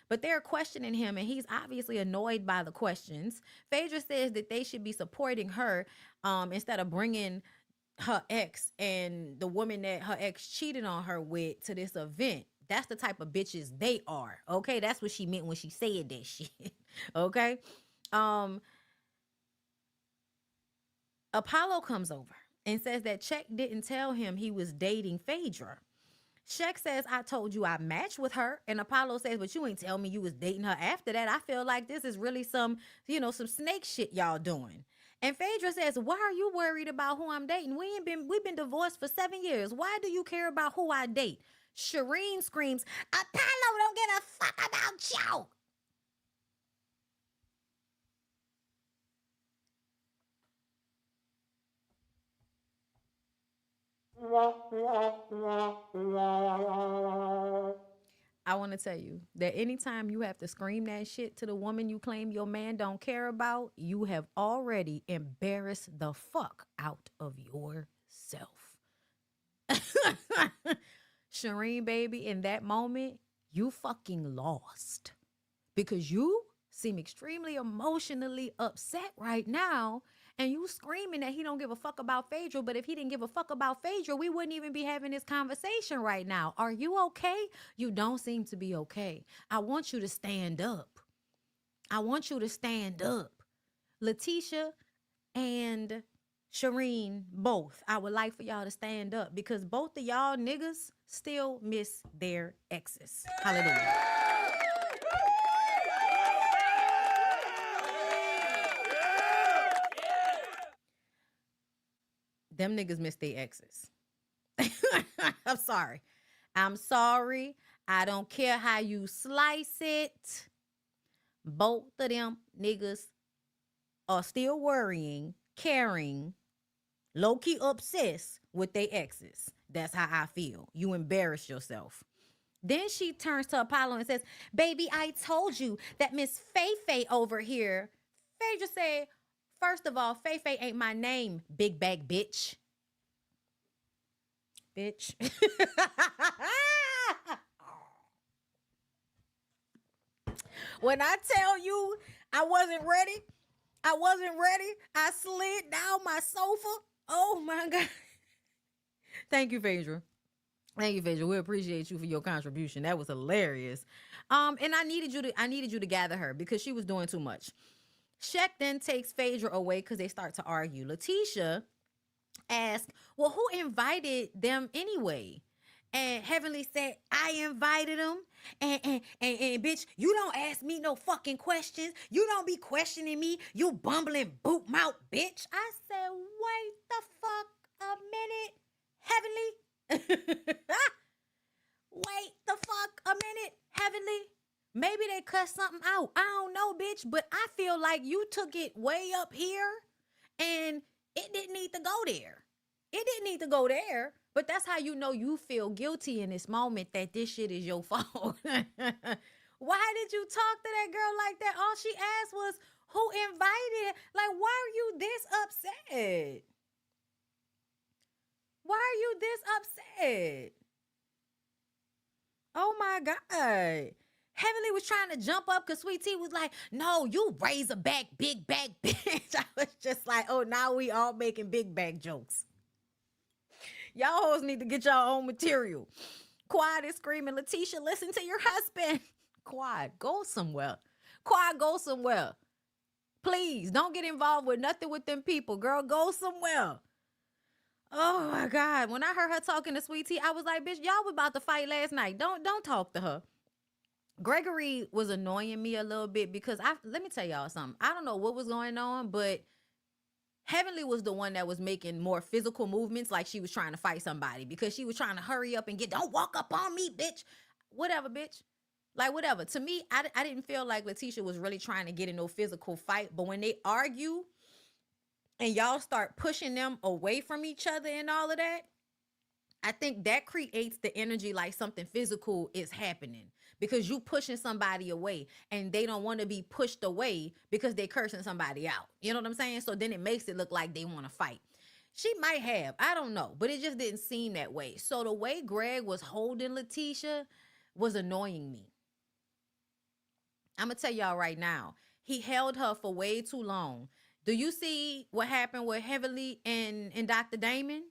But they're questioning him, and he's obviously annoyed by the questions. Phaedra says that they should be supporting her instead of bringing her ex and the woman that her ex cheated on her with to this event. That's the type of bitches they are, okay? That's what she meant when she said that shit, okay? Apollo comes over and says that Shek didn't tell him he was dating Phaedra. Shek says, I told you I matched with her. And Apollo says, but you ain't tell me you was dating her after that. I feel like this is really some snake shit y'all doing. And Phaedra says, why are you worried about who I'm dating? We've been divorced for 7 years. Why do you care about who I date? Shireen screams, Apollo don't give a fuck about you. I want to tell you that anytime you have to scream that shit to the woman you claim your man don't care about, you have already embarrassed the fuck out of yourself. Shireen, baby, in that moment, you fucking lost. Because you seem extremely emotionally upset right now, and you screaming that he don't give a fuck about Phaedra, but if he didn't give a fuck about Phaedra, we wouldn't even be having this conversation right now. Are you okay? You don't seem to be okay. I want you to stand up. I want you to stand up. Letitia and Shireen, both, I would like for y'all to stand up because both of y'all niggas still miss their exes. Hallelujah. Them niggas miss their exes. I'm sorry. I'm sorry. I don't care how you slice it. Both of them niggas are still worrying, caring, low key obsessed with their exes. That's how I feel. You embarrass yourself. Then she turns to Apollo and says, "Baby, I told you that Miss Fei over here." Phaedra said, "First of all, Fei ain't my name, big bag bitch." Bitch. When I tell you I wasn't ready, I slid down my sofa. Oh my God. Thank you, Phaedra. Thank you, Phaedra. We appreciate you for your contribution. That was hilarious. And I needed you to gather her because she was doing too much. Shek then takes Phaedra away because they start to argue. Letitia asks, "Well, who invited them anyway?" And Heavenly said, "I invited them. And bitch, you don't ask me no fucking questions. You don't be questioning me, you bumbling boot mouth bitch." I said, "Wait the fuck a minute, Heavenly." Wait the fuck a minute, Heavenly. Maybe they cut something out. I don't know, bitch. But I feel like you took it way up here and it didn't need to go there. It didn't need to go there. But that's how you know you feel guilty in this moment that this shit is your fault. Why did you talk to that girl like that? All she asked was, who invited? Like, why are you this upset? Why are you this upset? Oh my God. Heavenly was trying to jump up because Sweet Tea was like, "No, you Razorback, big back bitch." I was just like, oh, now we all making big back jokes. Y'all hoes need to get y'all own material. Quad is screaming, "Letitia, listen to your husband." Quad, go somewhere. Quad, go somewhere. Please, don't get involved with nothing with them people. Girl, go somewhere. Oh my God. When I heard her talking to Sweet Tea, I was like, bitch, y'all was about to fight last night. Don't talk to her. Gregory was annoying me a little bit because let me tell y'all something. I don't know what was going on, but Heavenly was the one that was making more physical movements like she was trying to fight somebody because she was trying to hurry up and don't walk up on me, bitch. Whatever, bitch. Like, whatever. To me, I didn't feel like Letitia was really trying to get in no physical fight. But when they argue and y'all start pushing them away from each other and all of that, I think that creates the energy like something physical is happening because you pushing somebody away and they don't want to be pushed away because they cursing somebody out. You know what I'm saying? So then it makes it look like they want to fight. She might have, I don't know, but it just didn't seem that way. So the way Greg was holding Letitia was annoying me. I'm going to tell y'all right now, he held her for way too long. Do you see what happened with Heavenly and Dr. Damon?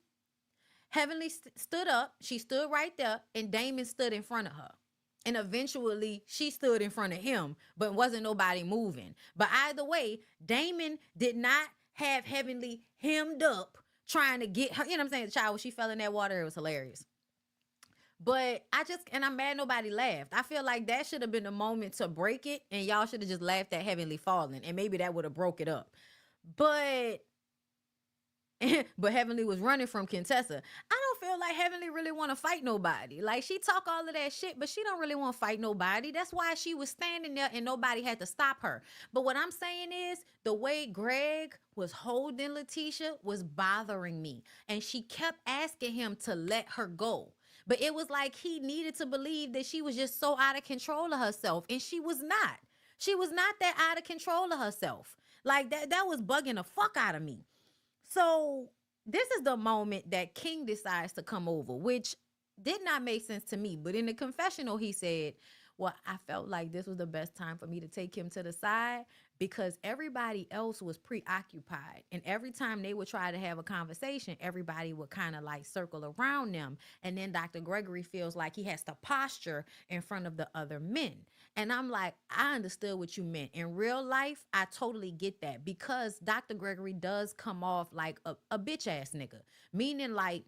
Heavenly stood up. She stood right there, and Damon stood in front of her. And eventually, she stood in front of him, but wasn't nobody moving. But either way, Damon did not have Heavenly hemmed up trying to get her. You know what I'm saying? The child, when she fell in that water, it was hilarious. But I'm mad nobody laughed. I feel like that should have been the moment to break it, and y'all should have just laughed at Heavenly falling, and maybe that would have broke it up. But Heavenly was running from Contessa. I don't feel like Heavenly really want to fight nobody. Like, she talk all of that shit, but she don't really want to fight nobody. That's why she was standing there and nobody had to stop her. But what I'm saying is the way Greg was holding Letitia was bothering me. And she kept asking him to let her go. But it was like he needed to believe that she was just so out of control of herself. And she was not. She was not that out of control of herself. Like, that was bugging the fuck out of me. So this is the moment that King decides to come over, which did not make sense to me. But in the confessional, he said, well, I felt like this was the best time for me to take him to the side because everybody else was preoccupied. And every time they would try to have a conversation, everybody would kind of like circle around them. And then Dr. Gregory feels like he has to posture in front of the other men. And I'm like, I understood what you meant. In real life, I totally get that because Dr. Gregory does come off like a bitch ass nigga, meaning like,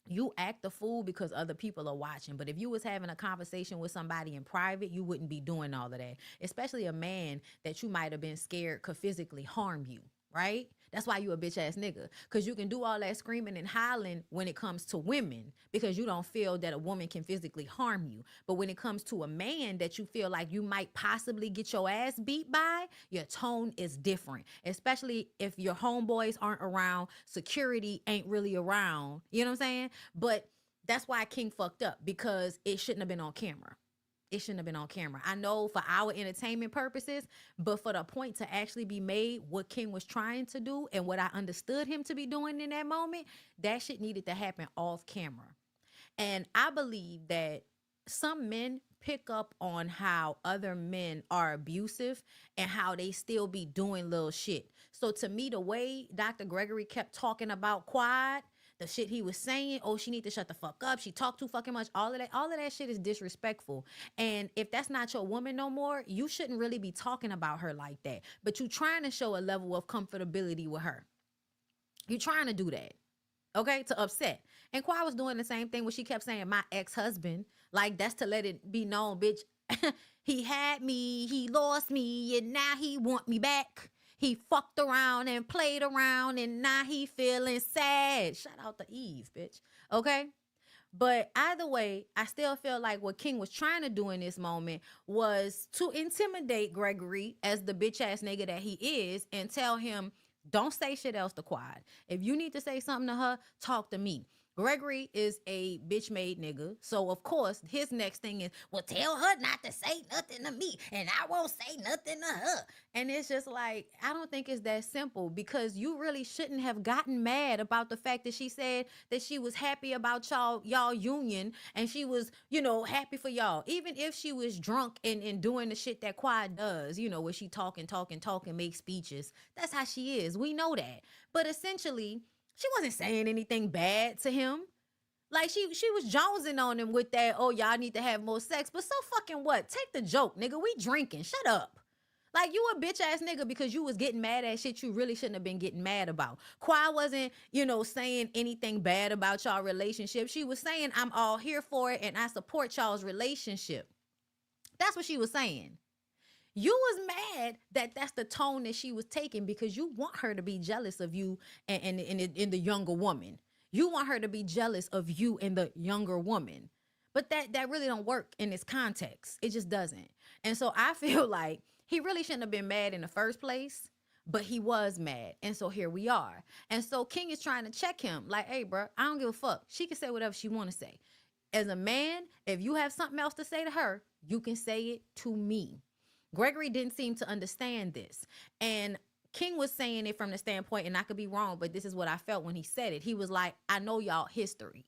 you act a fool because other people are watching. But if you was having a conversation with somebody in private, you wouldn't be doing all of that. Especially a man that you might have been scared could physically harm you, right? That's why you a bitch ass nigga. Because you can do all that screaming and hollering when it comes to women because you don't feel that a woman can physically harm you. But when it comes to a man that you feel like you might possibly get your ass beat by, your tone is different. Especially if your homeboys aren't around, security ain't really around. You know what I'm saying? But that's why King fucked up, because it shouldn't have been on camera. It shouldn't have been on camera. I know for our entertainment purposes, but for the point to actually be made, what King was trying to do and what I understood him to be doing in that moment, that shit needed to happen off camera. And I believe that some men pick up on how other men are abusive and how they still be doing little shit. So to me, the way Dr. Gregory kept talking about Quad, the shit he was saying, oh, she need to shut the fuck up, she talked too fucking much, all of that shit is disrespectful. And if that's not your woman no more, you shouldn't really be talking about her like that. But you trying to show a level of comfortability with her. You trying to do that, okay, to upset. And Quad was doing the same thing when she kept saying my ex-husband. Like, that's to let it be known, bitch. He had me, he lost me, and now he want me back. He fucked around and played around, and now he feeling sad. Shout out to Eve, bitch. Okay? But either way, I still feel like what King was trying to do in this moment was to intimidate Gregory as the bitch ass nigga that he is and tell him, don't say shit else to Quad. If you need to say something to her, talk to me. Gregory is a bitch made nigga. So, of course, his next thing is, well, tell her not to say nothing to me, and I won't say nothing to her. And it's just like, I don't think it's that simple, because you really shouldn't have gotten mad about the fact that she said that she was happy about y'all union, and she was, happy for y'all. Even if she was drunk and doing the shit that Quad does, where she talk, make speeches. That's how she is. We know that. But essentially, she wasn't saying anything bad to him. Like, she was jonesing on him with that, oh, y'all need to have more sex. But so fucking what? Take the joke, nigga. We drinking. Shut up. Like, you a bitch ass nigga because you was getting mad at shit you really shouldn't have been getting mad about. Quad wasn't, saying anything bad about y'all relationship. She was saying, I'm all here for it and I support y'all's relationship. That's what she was saying. You was mad that that's the tone that she was taking because you want her to be jealous of you and the younger woman. You want her to be jealous of you and the younger woman. But that really don't work in this context. It just doesn't. And so I feel like he really shouldn't have been mad in the first place, but he was mad. And so here we are. And so King is trying to check him like, hey, bro, I don't give a fuck. She can say whatever she want to say. As a man, if you have something else to say to her, you can say it to me. Gregory didn't seem to understand this. And King was saying it from the standpoint, and I could be wrong, but this is what I felt when he said it. He was like, I know y'all history.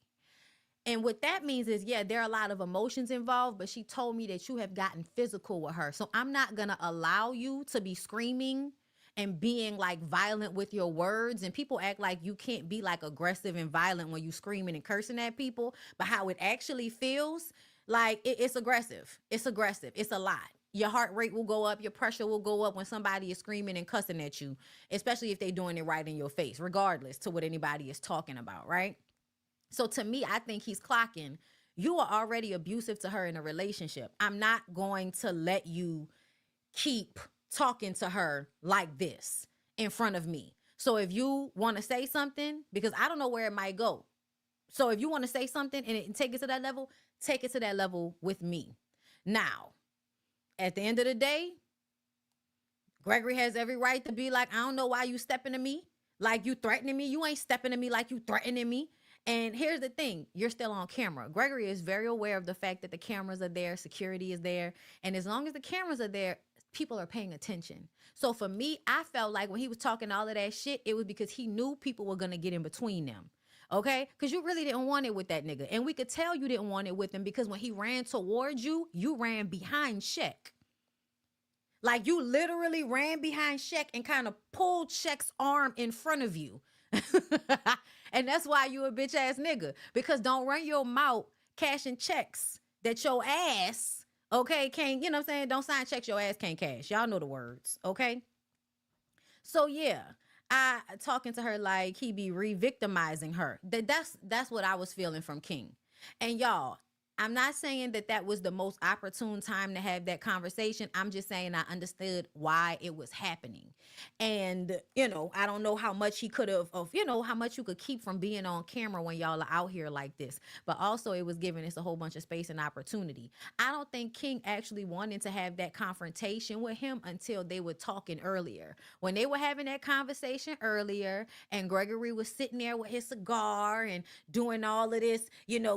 And what that means is, yeah, there are a lot of emotions involved, but she told me that you have gotten physical with her. So I'm not going to allow you to be screaming and being like violent with your words. And people act like you can't be like aggressive and violent when you screaming and cursing at people. But how it actually feels, like it's aggressive. It's aggressive. It's a lot. Your heart rate will go up. Your pressure will go up when somebody is screaming and cussing at you, especially if they're doing it right in your face, regardless to what anybody is talking about, right? So to me, I think he's clocking, you are already abusive to her in a relationship. I'm not going to let you keep talking to her like this in front of me. So if you want to say something, because I don't know where it might go. So if you want to say something and take it to that level, take it to that level with me. Now, at the end of the day, Gregory has every right to be like, I don't know why you stepping to me like you threatening me. You ain't stepping to me like you threatening me. And here's the thing, you're still on camera. Gregory is very aware of the fact that the cameras are there, security is there. And as long as the cameras are there, people are paying attention. So for me, I felt like when he was talking all of that shit, it was because he knew people were going to get in between them. Okay? Because you really didn't want it with that nigga. And we could tell you didn't want it with him because when he ran towards you, you ran behind Shek. Like, you literally ran behind Shek and kind of pulled Shek's arm in front of you. And that's why you a bitch ass nigga. Because don't run your mouth cashing checks that your ass, okay, can't, you know what I'm saying? Don't sign checks your ass can't cash. Y'all know the words, okay? So yeah, I talking to her like he be re-victimizing her. That's what I was feeling from King. And y'all, I'm not saying that that was the most opportune time to have that conversation. I'm just saying I understood why it was happening. And, I don't know how much he could have, of, how much you could keep from being on camera when y'all are out here like this. But also, it was giving us a whole bunch of space and opportunity. I don't think King actually wanted to have that confrontation with him until they were talking earlier. When they were having that conversation earlier, and Gregory was sitting there with his cigar and doing all of this,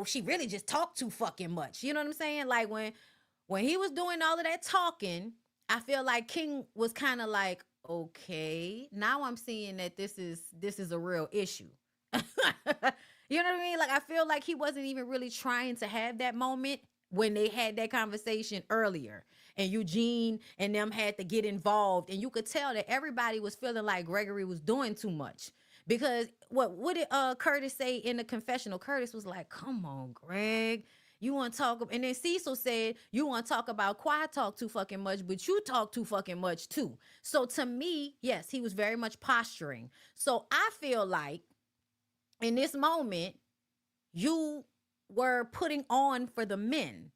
she really just talked too fucking much. You know what I'm saying? Like when he was doing all of that talking, I feel like King was kind of like, okay, now I'm seeing that this is a real issue. You know what I mean? Like I feel like he wasn't even really trying to have that moment when they had that conversation earlier, and Eugene and them had to get involved, and you could tell that everybody was feeling like Gregory was doing too much. Because what did Curtis say in the confessional? Curtis was like, "Come on, Greg, you want to talk?" And then Cecil said, "You want to talk about quiet talk too fucking much, but you talk too fucking much too." So to me, yes, he was very much posturing. So I feel like in this moment, you were putting on for the men.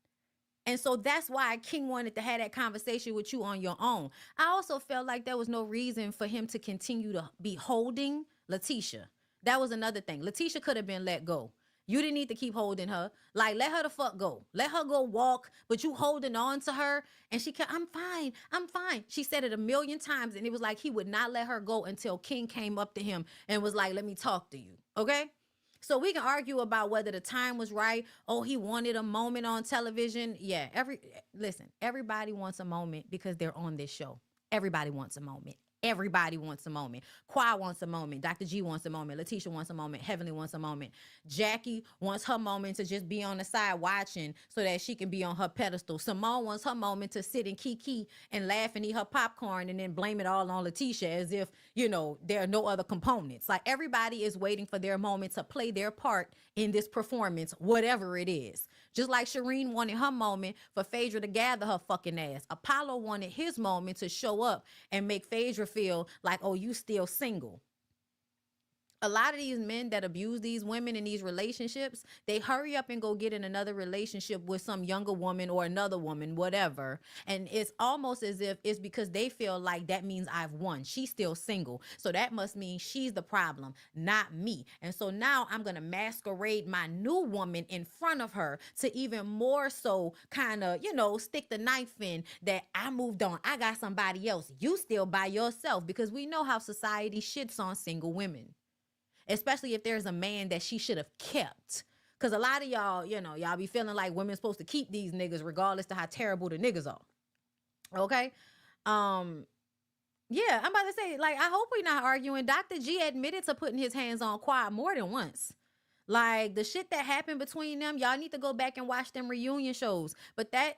And so that's why King wanted to have that conversation with you on your own. I also felt like there was no reason for him to continue to be holding Letitia. That was another thing. Letitia could have been let go. You didn't need to keep holding her. Like, let her the fuck go. Let her go walk, but you holding on to her. And she kept, "I'm fine. I'm fine." She said it a million times, and it was like he would not let her go until King came up to him and was like, "Let me talk to you." Okay? So we can argue about whether the time was right. Oh, he wanted a moment on television. Yeah, listen, everybody wants a moment because they're on this show. Everybody wants a moment. Everybody wants a moment. Qua wants a moment. Dr. G wants a moment. Letitia wants a moment. Heavenly wants a moment. Jackie wants her moment to just be on the side watching so that she can be on her pedestal. Simone wants her moment to sit and kiki and laugh and eat her popcorn and then blame it all on Letitia as if, there are no other components. Like everybody is waiting for their moment to play their part in this performance, whatever it is. Just like Shireen wanted her moment for Phaedra to gather her fucking ass. Apollo wanted his moment to show up and make Phaedra feel like, oh, you still single. A lot of these men that abuse these women in these relationships, they hurry up and go get in another relationship with some younger woman or another woman, whatever. And it's almost as if it's because they feel like that means I've won. She's still single. So that must mean she's the problem, not me. And so now I'm going to masquerade my new woman in front of her to even more so kind of, stick the knife in that I moved on. I got somebody else. You still by yourself, because we know how society shits on single women. Especially if there's a man that she should have kept. Because a lot of y'all, y'all be feeling like women's supposed to keep these niggas regardless to how terrible the niggas are. Okay? Yeah, I'm about to say, like, I hope we're not arguing. Dr. G admitted to putting his hands on Quad more than once. Like, the shit that happened between them, y'all need to go back and watch them reunion shows. But that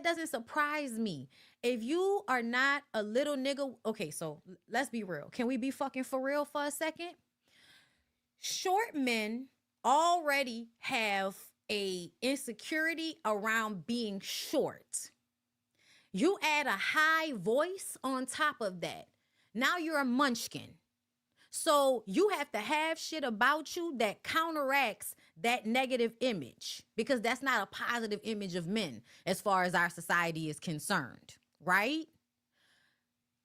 doesn't surprise me. If you are not a little nigga, okay, so let's be real. Can we be fucking for real for a second? Short men already have a insecurity around being short. You add a high voice on top of that. Now you're a munchkin. So you have to have shit about you that counteracts that negative image, because that's not a positive image of men as far as our society is concerned, right?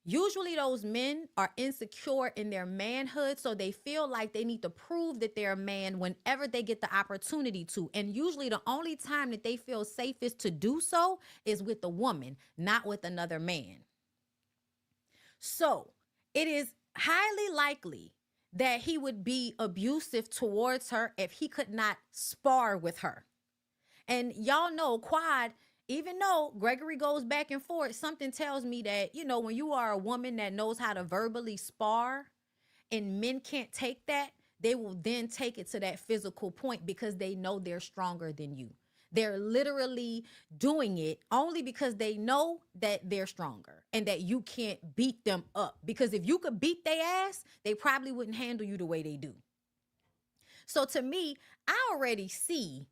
Usually those men are insecure in their manhood, so they feel like they need to prove that they're a man whenever they get the opportunity to. And usually the only time that they feel safest to do so is with a woman, not with another man. So it is highly likely that he would be abusive towards her if he could not spar with her. And y'all know Quad, even though Gregory goes back and forth, something tells me that, when you are a woman that knows how to verbally spar and men can't take that, they will then take it to that physical point because they know they're stronger than you. They're literally doing it only because they know that they're stronger and that you can't beat them up. Because if you could beat their ass, they probably wouldn't handle you the way they do. So to me, I already see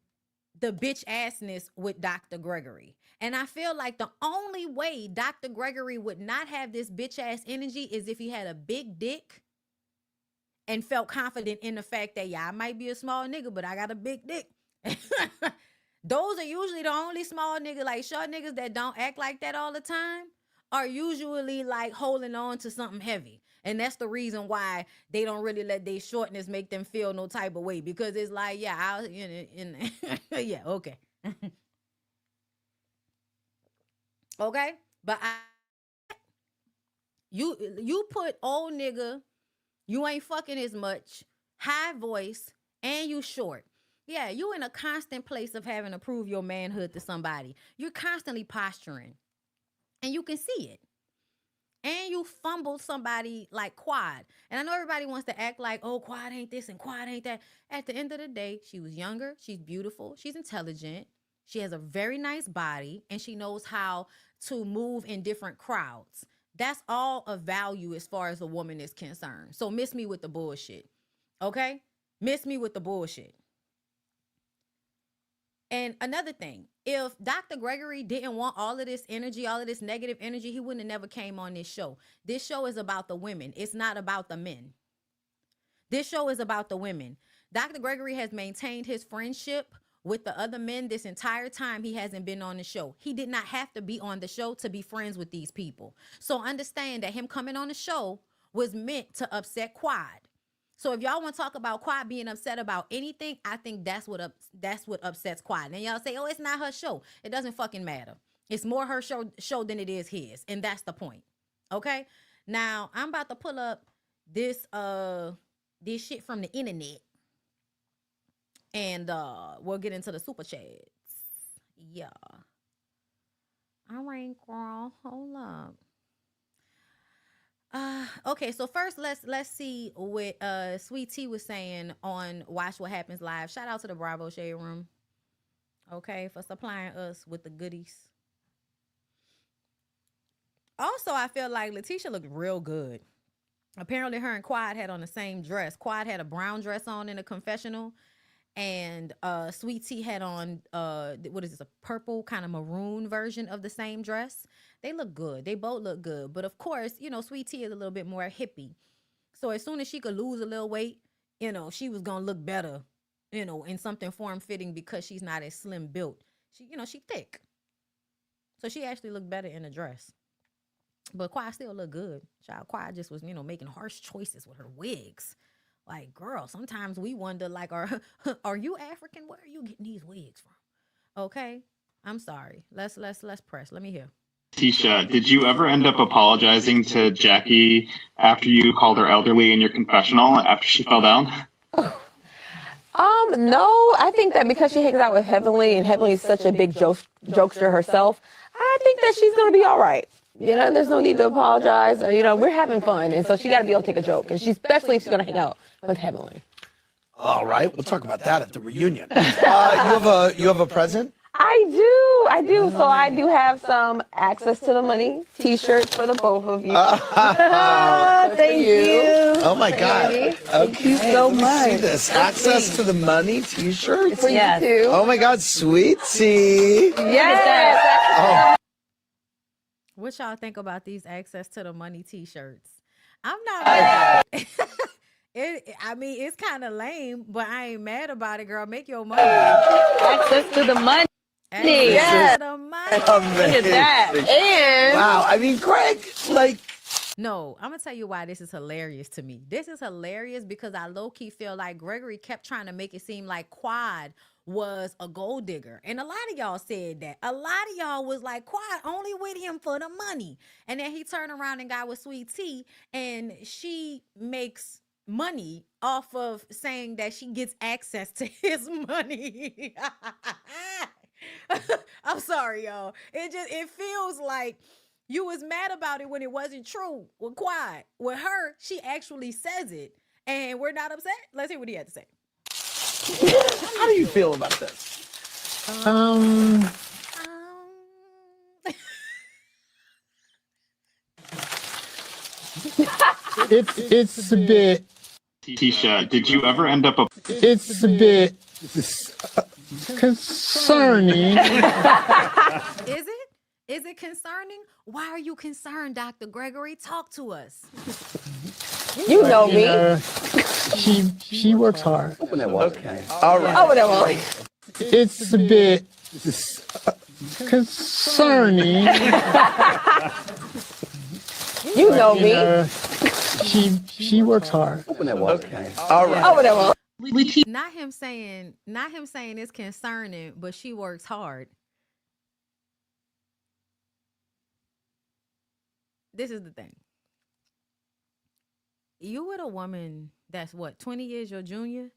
the bitch assness with Dr. Gregory. And I feel like the only way Dr. Gregory would not have this bitch ass energy is if he had a big dick and felt confident in the fact that, yeah, I might be a small nigga, but I got a big dick. Those are usually the only small niggas, like short niggas that don't act like that all the time are usually like holding on to something heavy. And that's the reason why they don't really let their shortness make them feel no type of way, because it's like, yeah, yeah, okay. Okay? But you put old nigga, you ain't fucking as much, high voice, and you short. Yeah, you in a constant place of having to prove your manhood to somebody. You're constantly posturing, and you can see it. And you fumbled somebody like Quad. And I know everybody wants to act like, oh, Quad ain't this and Quad ain't that. At the end of the day, she was younger, she's beautiful, she's intelligent, she has a very nice body, and she knows how to move in different crowds. That's all of value as far as a woman is concerned. So miss me with the bullshit. Okay? Miss me with the bullshit. And another thing, if Dr. Gregory didn't want all of this energy, all of this negative energy, he wouldn't have never came on this show. This show is about the women. It's not about the men. This show is about the women. Dr. Gregory has maintained his friendship with the other men this entire time he hasn't been on the show. He did not have to be on the show to be friends with these people. So understand that him coming on the show was meant to upset Quad. So if y'all want to talk about Quad being upset about anything, I think that's what upsets Quad. And y'all say, oh, it's not her show. It doesn't fucking matter. It's more her show than it is his. And that's the point. Okay? Now, I'm about to pull up this shit from the internet. And we'll get into the super chats. Yeah. All right, girl. Hold up. Okay, so first let's see what Sweet Tea was saying on Watch What Happens Live. Shout out to the Bravo Shade Room, okay, for supplying us with the goodies. Also, I feel like Letitia looked real good. Apparently her and Quad had on the same dress. Quad had a brown dress on in the confessional, and Sweet Tea had on what is this, a purple kind of maroon version of the same dress. They look good. They both look good. But of course, you know, Sweet Tea is a little bit more hippie. So as soon as she could lose a little weight, you know, she was going to look better, you know, in something form-fitting because she's not as slim built. She, you know, she thick. So she actually looked better in a dress. But Quad still looked good. Child, Quad just was, you know, making harsh choices with her wigs. Like, girl, sometimes we wonder, like, are you African? Where are you getting these wigs from? Okay? I'm sorry. Let's press. Let me hear. Tisha, did you ever end up apologizing to Jackie after you called her elderly in your confessional after she fell down? No, I think that because she hangs out with Heavenly and Heavenly is such a big jokester herself, I think that she's going to be all right. You know, there's no need to apologize. You know, we're having fun, and so she got to be able to take a joke, and especially if she's going to hang out with Heavenly. All right, we'll talk about that at the reunion. You have a present? I do. So I do have some Access to the Money t-shirts for the both of you. Thank you. Oh my God. Thank you so much. See this Access to the Money t-shirts? For you too. Oh my God, Sweetie. Yes. What y'all think about these Access to the Money t-shirts? I'm not mad. I mean, it's kind of lame, but I ain't mad about it, girl. Make your money. Access to the money. Access to the money. Look at that. And wow, I mean, Greg, like. No, I'm going to tell you why this is hilarious to me. This is hilarious because I low-key feel like Gregory kept trying to make it seem like Quad was a gold digger. And a lot of y'all said that. A lot of y'all was like, Quad only with him for the money. And then he turned around and got with Sweet Tea, and she makes money off of saying that she gets access to his money. I'm sorry, y'all. It feels like you was mad about it when it wasn't true. With Quad, with her, she actually says it, and we're not upset. Let's hear what he had to say. How do you feel about this? It's a bit. Tisha, did you ever end up It's a bit concerning. Is it concerning? Why are you concerned, Dr. Gregory? Talk to us. you know me. She works hard. Okay. All right. Oh, that one. it's a bit concerning. You know me. She works hard. Okay. All right. Oh, whatever. Not him saying it's concerning, but she works hard. This is the thing. You with a woman that's what, 20 years your junior?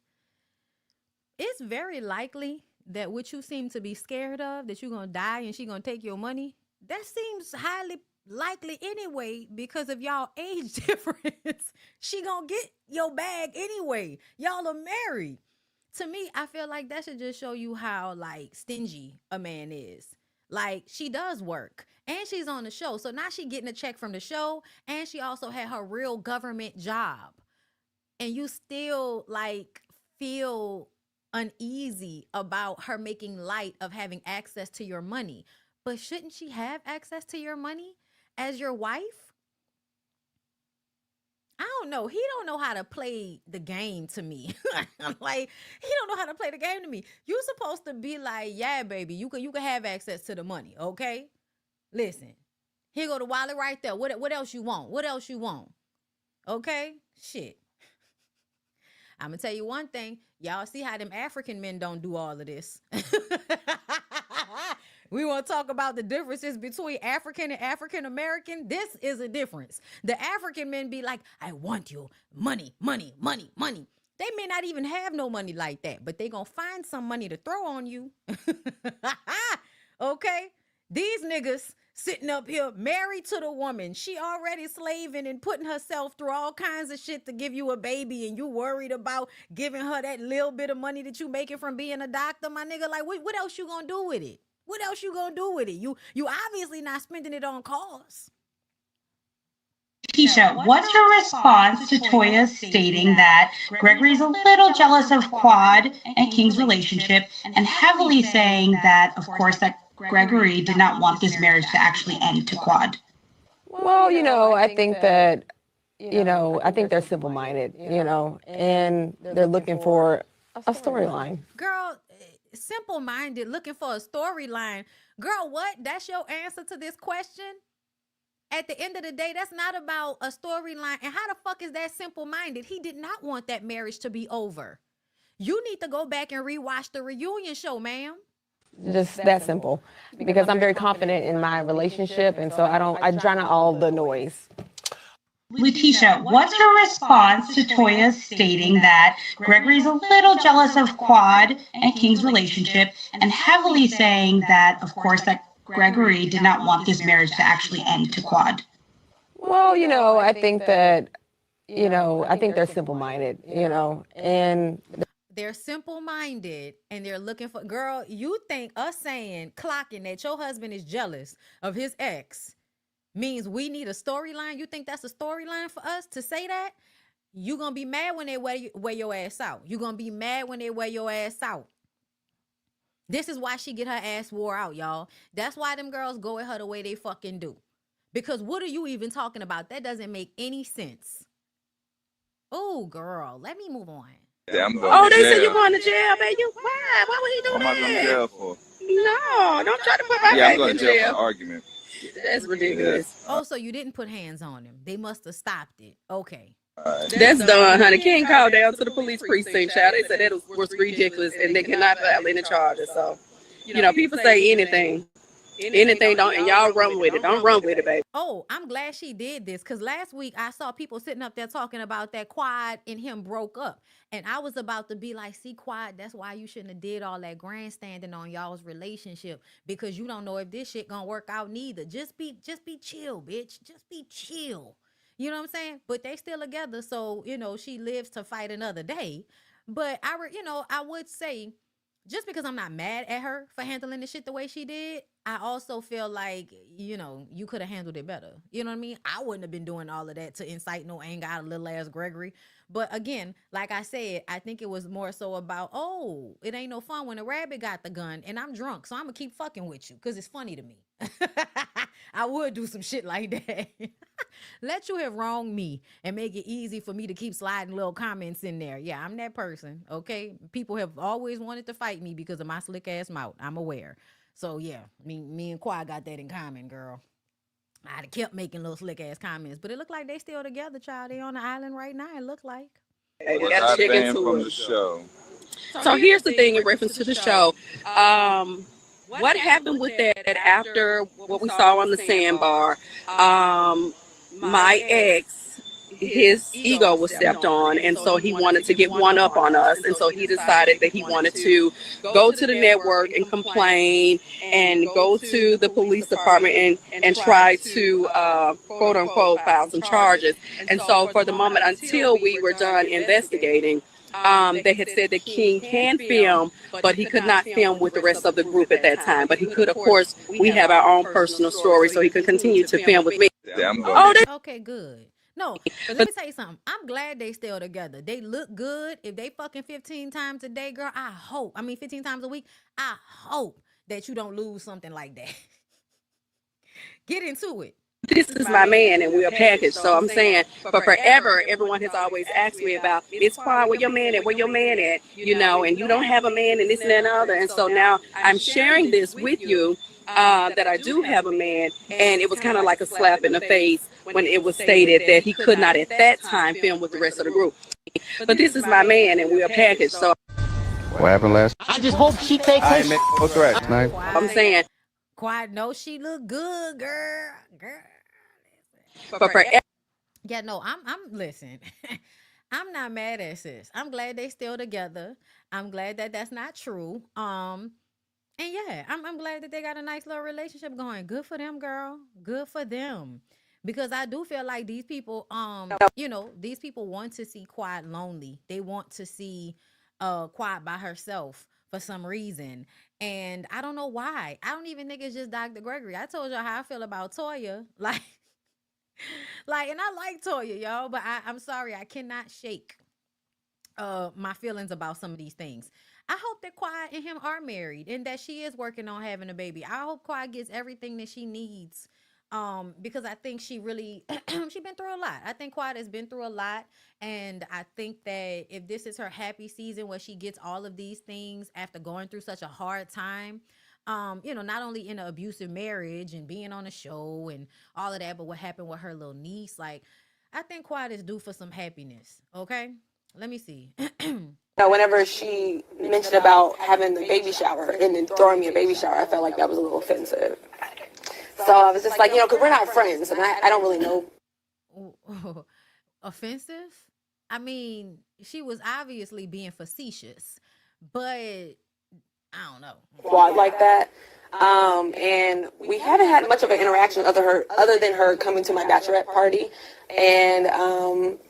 It's very likely that what you seem to be scared of, that you're going to die and she going to take your money, that seems highly likely anyway because of y'all age difference. She going to get your bag anyway. Y'all are married. To me, I feel like that should just show you how like stingy a man is. Like she does work and she's on the show. So now she getting a check from the show and she also had her real government job. And you still like feel uneasy about her making light of having access to your money. But shouldn't she have access to your money as your wife? I don't know. He don't know how to play the game to me. Like he don't know how to play the game to me. You supposed to be like, yeah, baby, you can have access to the money, okay? Listen, here go the wallet right there. What else you want? What else you want? Okay, shit. I'm gonna tell you one thing. Y'all see how them African men don't do all of this. We want to talk about the differences between African and African American. This is a difference. The African men be like, I want you. Money, money, money, money. They may not even have no money like that, but they gonna find some money to throw on you. Okay? These niggas sitting up here married to the woman. She already slaving and putting herself through all kinds of shit to give you a baby, and you worried about giving her that little bit of money that you making from being a doctor, my nigga. Like, what else you gonna do with it? What else you gonna do with it? You obviously not spending it on cause. Keisha, what's your response to Toya stating that Gregory's a little jealous of Quad and King's relationship and heavily saying that, of course, that Gregory did not want this marriage to actually end to Quad? Well, I think that, I think they're simple-minded, and they're looking for a storyline. Girl, simple-minded, looking for a storyline. Girl, what? That's your answer to this question? At the end of the day, that's not about a storyline. And how the fuck is that simple-minded? He did not want that marriage to be over. You need to go back and rewatch the reunion show, ma'am. Just that simple. Because I'm very confident in my relationship, and so I drown out all the noise. Letitia, what's your response to Toya stating that Gregory's a little jealous of Quad and King's relationship and heavily saying that, of course, that Gregory did not want this marriage to actually end to Quad? Well, I think that, I think they're simple-minded, and they're simple-minded and they're looking for, girl, you think us saying, clocking that your husband is jealous of his ex means we need a storyline? You think that's a storyline for us to say that? You gonna be mad when they wear your ass out. You gonna be mad when they wear your ass out. This is why she get her ass wore out, y'all. That's why them girls go at her the way they fucking do. Because what are you even talking about? That doesn't make any sense. Oh, girl, let me move on. Yeah, oh, they said you're going to jail, baby. Why? Why would he do what that? am I going to jail for? No, don't try to put my Yeah, I'm baby going in to jail jail. for an argument. That's ridiculous. Oh, so you didn't put hands on him. They must have stopped it. Okay. That's done, honey. King called down to the police precinct, child. They said that was ridiculous and they cannot file any charges. So, people say anything. Anything don't, and y'all run with it. Don't run with it, baby. Oh, I'm glad she did this because last week I saw people sitting up there talking about that Quad and him broke up. And I was about to be like, see, Quad, that's why you shouldn't have did all that grandstanding on y'all's relationship, because you don't know if this shit gonna work out neither. Just be chill, bitch. Just be chill. You know what I'm saying? But they still together. So, she lives to fight another day. But I would say, just because I'm not mad at her for handling the shit the way she did, I also feel like, you could have handled it better. You know what I mean? I wouldn't have been doing all of that to incite no anger out of little ass Gregory. But again, like I said, I think it was more so about, oh, it ain't no fun when a rabbit got the gun and I'm drunk. So I'm going to keep fucking with you because it's funny to me. I would do some shit like that. Let you have wronged me and make it easy for me to keep sliding little comments in there. Yeah, I'm that person. Okay. People have always wanted to fight me because of my slick ass mouth. I'm aware. So yeah, me and Quad got that in common, girl. I'd have kept making little slick ass comments, but it looked like they still together, child. They on the island right now. It looked like. Got to check into it. So here's the thing in reference to the show. What happened with that after what we saw on the sandbar? My ex, his ego was stepped on, and so he wanted to get one up on us, and so he decided that he wanted to go to the network and complain and go to the police department and try to quote unquote file some charges. And so for the moment until we were done investigating, they had said that King can film, but he could not film with the rest of the group at that time. But he could, of course, we have our own personal story, so he could continue to film with me. Okay, good. No, but let me tell you something. I'm glad they still together. They look good. If they fucking 15 times a day, girl, 15 times a week, I hope that you don't lose something like that. Get into it. This is my man and we're a package. So I'm saying for forever, everyone has always asked me about, it's Quad, where your man at, and you don't have a man and this and that and other. And so now I'm sharing this with you, that I do have a man, and it was kind of like a slap in the face when it was stated that he could not at that time film with the rest of the group. But this is my man and we're a package. So what happened last? I just hope she takes her. What's right? I'm saying, Quad, no, she look good, girl. but forever. Yeah, no, I'm listen. I'm not mad at sis. I'm glad they still together. I'm glad that that's not true. And yeah, I'm glad that they got a nice little relationship going. Good for them, girl. Good for them. Because I do feel like these people, these people want to see Quad lonely. They want to see Quad by herself for some reason. And I don't know why. I don't even think it's just Dr. Gregory. I told y'all how I feel about Toya. And I like Toya, y'all, but I'm sorry, I cannot shake my feelings about some of these things. I hope that Quad and him are married and that she is working on having a baby. I hope Quad gets everything that she needs. Because I think she really she been through a lot. I think Quad has been through a lot. And I think that if this is her happy season where she gets all of these things after going through such a hard time, not only in an abusive marriage and being on a show and all of that, but what happened with her little niece, like, I think Quad is due for some happiness. Okay, let me see. Whenever she mentioned about having the baby shower and then throwing me a baby shower, I felt like that was a little offensive. So I was just like, because we're not friends, and I don't really know. Offensive? I mean, she was obviously being facetious, but I don't know. Quad like that. And we haven't had much of an interaction other than her coming to my bachelorette party and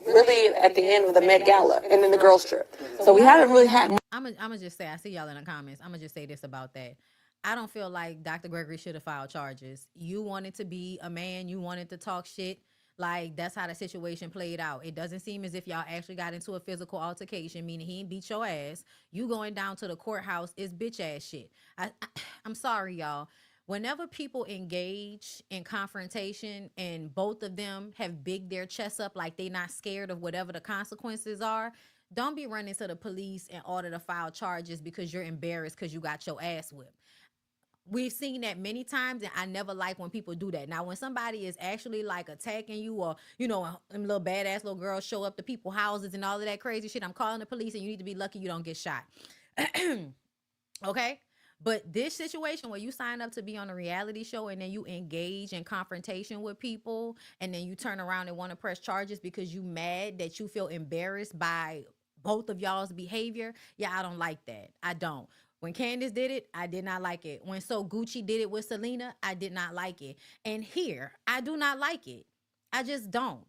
really at the end with the Met Gala and then the girls trip. So we haven't really had. I'm gonna just say, I see y'all in the comments. I'm gonna just say this about that. I don't feel like Dr. Gregory should have filed charges. You wanted to be a man. You wanted to talk shit. Like, that's how the situation played out. It doesn't seem as if y'all actually got into a physical altercation, meaning he beat your ass. You going down to the courthouse is bitch ass shit. I'm sorry, y'all. Whenever people engage in confrontation and both of them have bigged their chests up like they not scared of whatever the consequences are, don't be running to the police in order to file charges because you're embarrassed because you got your ass whipped. We've seen that many times, and I never like when people do that. Now, when somebody is actually like attacking you, or them little badass little girls show up to people's houses and all of that crazy shit, I'm calling the police, and you need to be lucky you don't get shot. Okay? But this situation where you sign up to be on a reality show and then you engage in confrontation with people, and then you turn around and want to press charges because you mad that you feel embarrassed by both of y'all's behavior, yeah, I don't like that. I don't. When Candace did it, I did not like it. When So Gucci did it with Selena, I did not like it. And here, I do not like it. I just don't.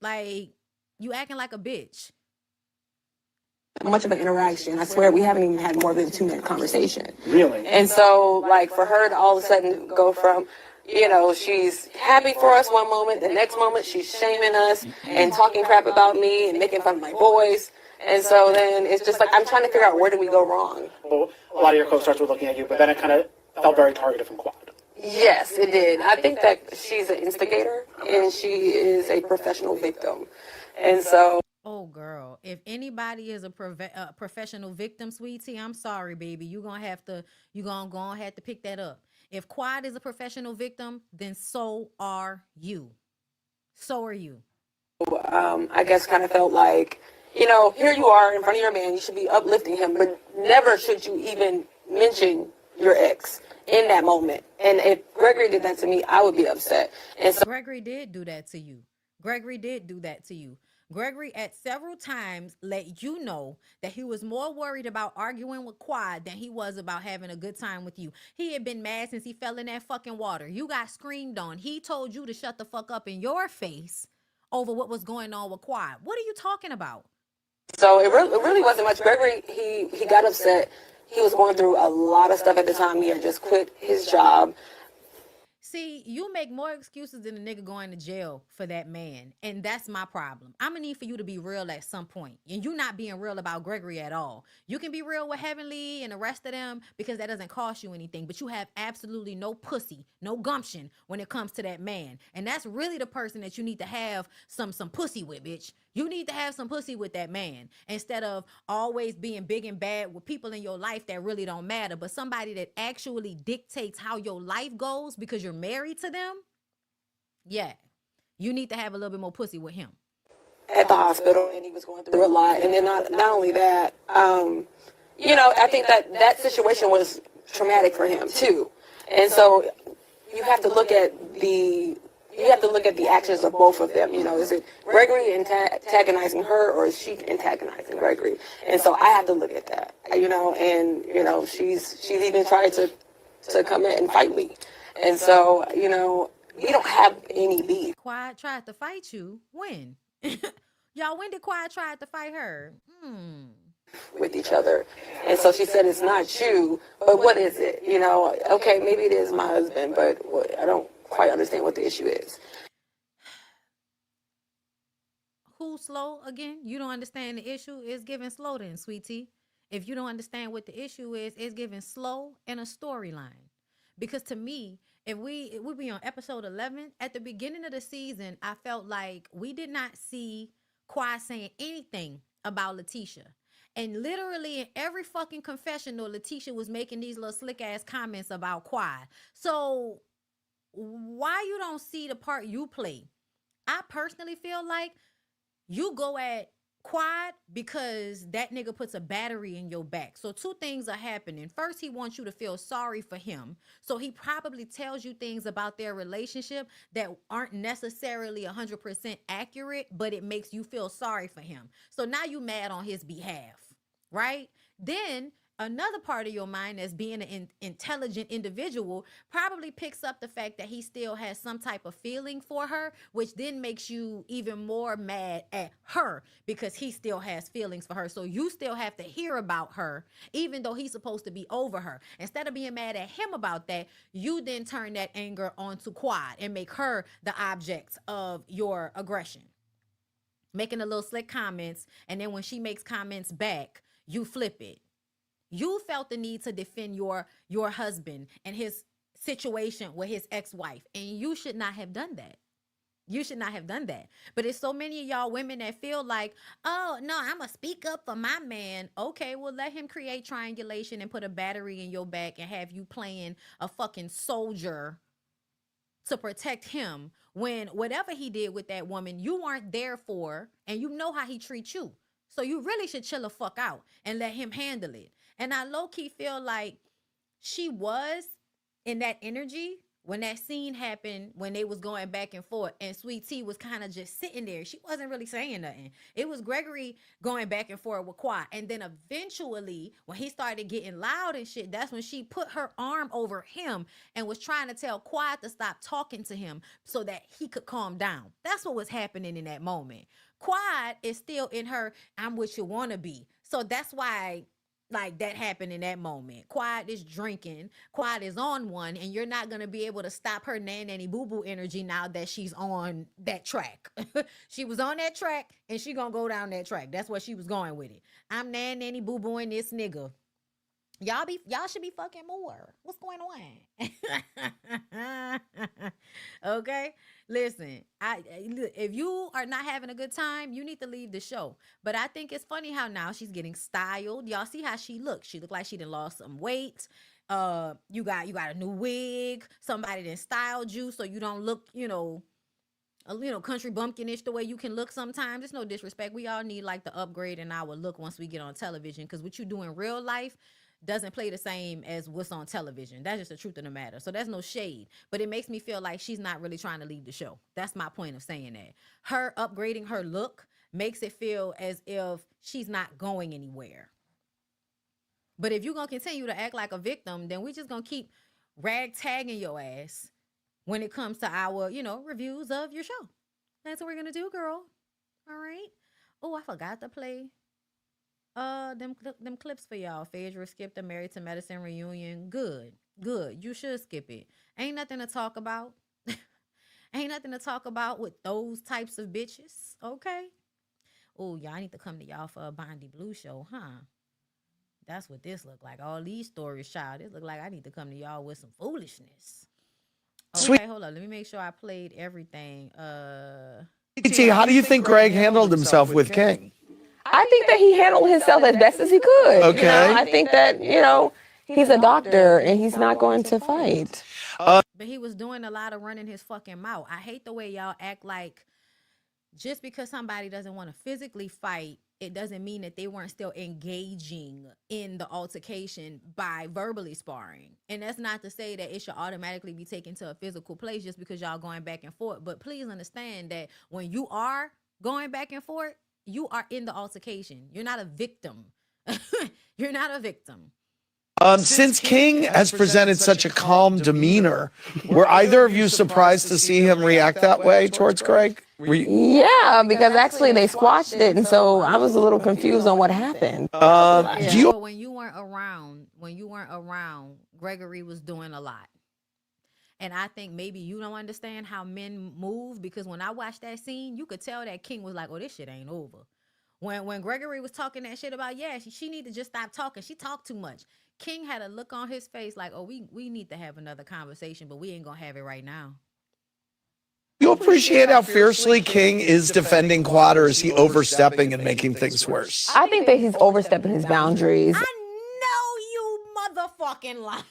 Like, you acting like a bitch. much of an interaction. I swear we haven't even had more than a 2-minute conversation. Really? And so, like, for her to all of a sudden go from, you know, she's happy for us one moment, the next moment she's shaming us and talking crap about me and making fun of my voice. And so then it's just like, I'm trying to figure out, where did we go wrong? Well, a lot of your co-stars were looking at you, but then it kind of felt very targeted from Quad. Yes, it did. I think that she's an instigator and she is a professional victim. And so, Oh, girl, if anybody is a professional victim, sweetie, I'm sorry, baby. You're going to have to pick that up. If Quad is a professional victim, then so are you. So are you. I guess kind of felt like, you know, here you are in front of your man, you should be uplifting him, but never should you even mention your ex in that moment. And if Gregory did that to me, I would be upset. And so Gregory did do that to you. Gregory did do that to you. Gregory at several times let you know that he was more worried about arguing with Quad than he was about having a good time with you. He had been mad since he fell in that fucking water. You got screamed on. He told you to shut the fuck up in your face over what was going on with Quad. What are you talking about? So it really wasn't much. Gregory, he got upset. He was going through a lot of stuff at the time. He had just quit his job. See, you make more excuses than a nigga going to jail for that man. And that's my problem. I'm going to need for you to be real at some point. And you not being real about Gregory at all. You can be real with Heavenly and the rest of them because that doesn't cost you anything. But you have absolutely no pussy, no gumption when it comes to that man. And that's really the person that you need to have some pussy with, bitch. You need to have some pussy with that man instead of always being big and bad with people in your life that really don't matter. But somebody that actually dictates how your life goes because you're married to them. Yeah, you need to have a little bit more pussy with him. At the hospital, and he was going through a lot. And then not only that, you know, I think that situation was traumatic for him too. And so you have to look at the actions of both of them. You know, is it Gregory antagonizing her, or is she antagonizing Gregory? And so I have to look at that. You know, and you know, she's even tried to come in and fight me. And so, you know, we don't have any beef. Quiet tried to fight you when? Y'all, when did Quiet try to fight her? With each other. And so she said, it's not you, but what is it? You know, okay, maybe it is my husband, but I don't quite understand what the issue is. Who's slow again? You don't understand the issue? It's giving slow then, sweetie. If you don't understand what the issue is, it's giving slow and a storyline. Because to me, if we be on episode 11, at the beginning of the season, I felt like we did not see Quad saying anything about Letitia. And literally in every fucking confessional, Letitia was making these little slick ass comments about Quad. So why you don't see the part you play? I personally feel like you go at Quad because that nigga puts a battery in your back. So two things are happening. First, he wants you to feel sorry for him. So he probably tells you things about their relationship that aren't necessarily 100% accurate, but it makes you feel sorry for him. So now you mad on his behalf, right? Then another part of your mind, as being an intelligent individual, probably picks up the fact that he still has some type of feeling for her, which then makes you even more mad at her because he still has feelings for her. So you still have to hear about her, even though he's supposed to be over her. Instead of being mad at him about that, you then turn that anger onto Quad and make her the object of your aggression. Making a little slick comments, and then when she makes comments back, you flip it. You felt the need to defend your husband and his situation with his ex-wife, and you should not have done that. You should not have done that. But it's so many of y'all women that feel like, oh, no, I'm going to speak up for my man. Okay, well, let him create triangulation and put a battery in your back and have you playing a fucking soldier to protect him when whatever he did with that woman, you weren't there for, and you know how he treats you. So you really should chill the fuck out and let him handle it. And I low-key feel like she was in that energy when that scene happened, when they was going back and forth, and Sweet Tea was kind of just sitting there. She wasn't really saying nothing. It was Gregory going back and forth with Quad. And then eventually, when he started getting loud and shit, that's when she put her arm over him and was trying to tell Quad to stop talking to him so that he could calm down. That's what was happening in that moment. Quad is still in her, I'm what you want to be. So that's why like that happened in that moment. Quiet is drinking, Quiet is on one, and you're not gonna be able to stop her nanny boo boo energy now that she's on that track. She was on that track and she gonna go down that track. That's what she was going with it. I'm nanny boo booing this nigga. Y'all should be fucking more. What's going on? Okay, listen. If you are not having a good time, you need to leave the show. But I think it's funny how now she's getting styled. Y'all see how she looks. She looked like she done lost some weight. You got a new wig. Somebody done styled you so you don't look, country bumpkinish the way you can look sometimes. It's no disrespect. We all need like the upgrade in our look once we get on television, because what you do in real life doesn't play the same as what's on television. That's just the truth of the matter. So there's no shade, but it makes me feel like she's not really trying to leave the show. That's my point of saying that. Her upgrading her look makes it feel as if she's not going anywhere. But if you're going to continue to act like a victim, then we're just going to keep ragtagging your ass when it comes to our, reviews of your show. That's what we're going to do, girl. All right. Oh, I forgot to play them clips for y'all. Phaedra skipped the Married to Medicine reunion. Good. You should skip it. Ain't nothing to talk about. Ain't nothing to talk about with those types of bitches. Okay. Oh, y'all need to come to y'all for a BondyBlue show, huh? That's what this look like. All these stories, child. This look like I need to come to y'all with some foolishness. Okay, hold on. Let me make sure I played everything. T, how do you think Greg handled himself with King? I think that he handled himself as best as he could. Okay. I think that, he's a doctor and he's not going to fight. But he was doing a lot of running his fucking mouth. I hate the way y'all act like just because somebody doesn't want to physically fight, it doesn't mean that they weren't still engaging in the altercation by verbally sparring. And that's not to say that it should automatically be taken to a physical place just because y'all going back and forth. But please understand that when you are going back and forth, you are in the altercation. You're not a victim. You're not a victim. Since King has presented such a calm demeanor, were either of you surprised to see him react that way towards Greg? Yeah, because actually they squashed it, and so I was a little confused on what happened. But when you weren't around, Gregory was doing a lot. And I think maybe you don't understand how men move, because when I watched that scene, you could tell that King was like, oh, this shit ain't over. When Gregory was talking that shit about, she need to just stop talking. She talked too much. King had a look on his face like, oh, we need to have another conversation, but we ain't going to have it right now. You appreciate how fiercely King is defending Quad, or is he overstepping and making things worse? I think that he's overstepping his boundaries. I know you motherfucking lie.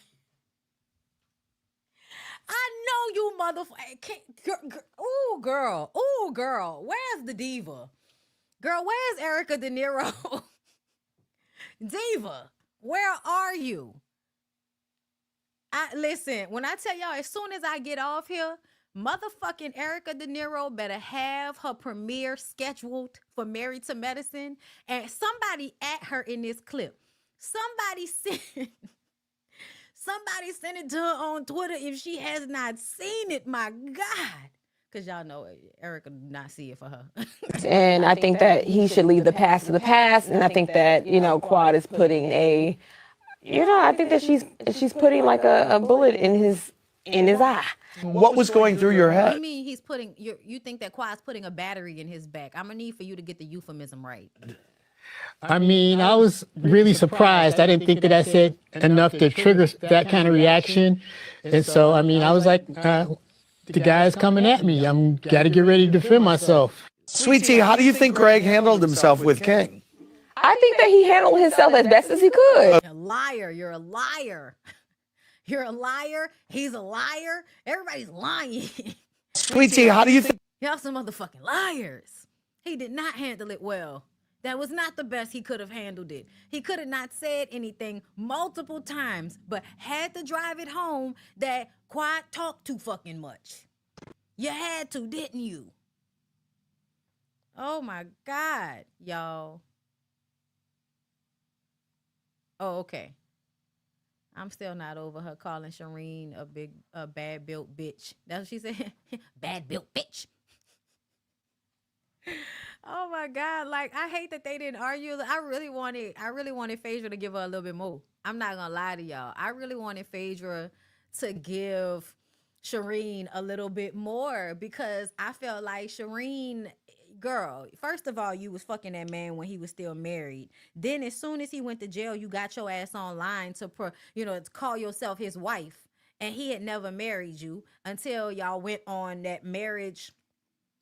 I know you motherfucking. Ooh, girl. Where's the diva? Girl, where's Erica De Niro? Diva, where are you? Listen, when I tell y'all, as soon as I get off here, motherfucking Erica De Niro better have her premiere scheduled for Married to Medicine. And somebody at her in this clip. Somebody send it to her on Twitter if she has not seen it, my God. Because y'all know Erica did not see it for her. And I think that he should leave the past to the past. And I think that, Quad is putting I think that she's putting like a bullet in his eye. What was going through your head? You mean he's putting, you think that Quad's putting a battery in his back? I'm going to need for you to get the euphemism right. I mean, I was really surprised. I didn't think that I said enough to trigger that kind of reaction. And so, I mean, I was like, the guy's coming at me. I'm got to get ready to defend myself. Sweet Tea, how do you think Greg handled himself with King? I think that he handled himself as best as he could. You're a liar. You're a liar. You're a liar. He's a liar. Everybody's lying. Sweet Tea, how do you think? Y'all some motherfucking liars. He did not handle it well. That was not the best he could have handled it. He could have not said anything multiple times, but had to drive it home that Quad talked too fucking much. You had to, didn't you? Oh my God, y'all. Oh, okay. I'm still not over her calling Shireen a bad built bitch. That's what she said. Bad built bitch. Oh my God. Like, I hate that they didn't argue. I really wanted Phaedra to give her a little bit more. I'm not gonna lie to y'all. I really wanted Phaedra to give Shireen a little bit more because I felt like Shireen, girl, first of all, you was fucking that man when he was still married. Then as soon as he went to jail, you got your ass online to call yourself his wife. And he had never married you until y'all went on that marriage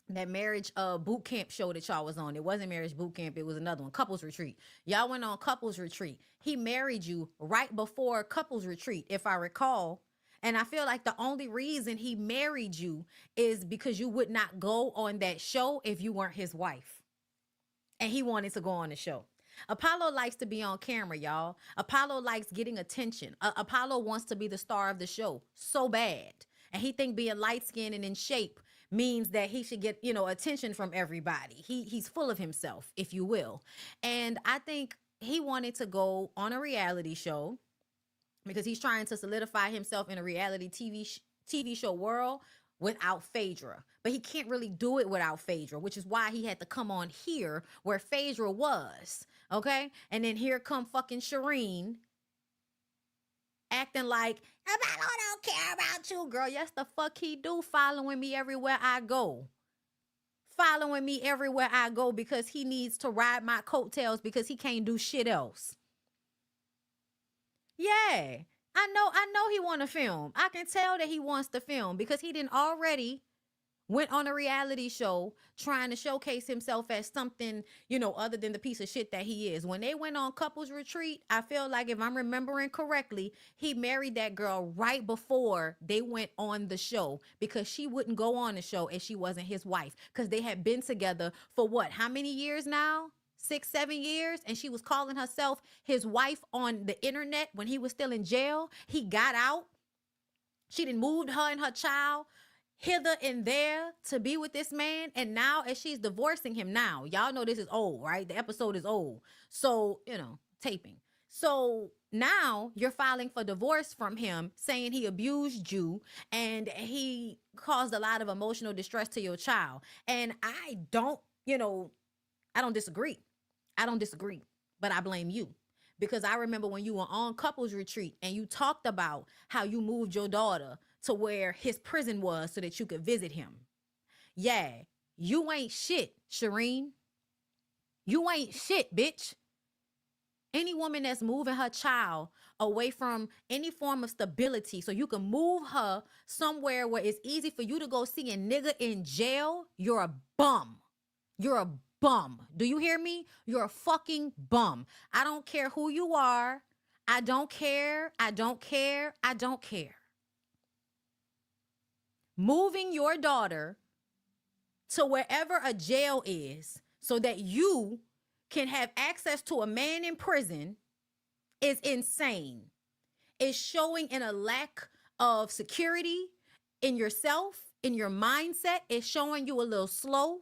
boot camp show that y'all was on. It wasn't marriage boot camp, it was another one, couples retreat. Y'all went on couples retreat. He married you right before couples retreat, if I recall. And I feel like the only reason he married you is because you would not go on that show if you weren't his wife. And he wanted to go on the show. Apollo likes to be on camera, y'all. Apollo likes getting attention. Apollo wants to be the star of the show so bad. And he think being light-skinned and in shape means that he should get, attention from everybody. He's full of himself, if you will. And I think he wanted to go on a reality show because he's trying to solidify himself in a reality TV show world without Phaedra. But he can't really do it without Phaedra, which is why he had to come on here where Phaedra was. Okay? And then here come fucking Shireen acting like, Apollo don't care about you, girl. Yes, the fuck he do, following me everywhere I go. Following me everywhere I go because he needs to ride my coattails because he can't do shit else. Yeah, I know he want to film. I can tell that he wants to film because he didn't already went on a reality show trying to showcase himself as something, other than the piece of shit that he is. When they went on couples retreat, I feel like if I'm remembering correctly, he married that girl right before they went on the show because she wouldn't go on the show if she wasn't his wife because they had been together for what? How many years now? 6, 7 years, and she was calling herself his wife on the internet when he was still in jail. He got out. She done moved her and her child hither and there to be with this man. And now as she's divorcing him now, y'all know this is old, right? The episode is old. So, taping. So now you're filing for divorce from him, saying he abused you and he caused a lot of emotional distress to your child. And I don't disagree. I don't disagree, but I blame you. Because I remember when you were on couples retreat and you talked about how you moved your daughter to where his prison was so that you could visit him. Yeah, you ain't shit, Shireen. You ain't shit, bitch. Any woman that's moving her child away from any form of stability so you can move her somewhere where it's easy for you to go see a nigga in jail, you're a bum. You're a bum. Do you hear me? You're a fucking bum. I don't care who you are. I don't care. I don't care. I don't care. Moving your daughter to wherever a jail is so that you can have access to a man in prison is insane. It's showing in a lack of security in yourself, in your mindset. It's showing you a little slow.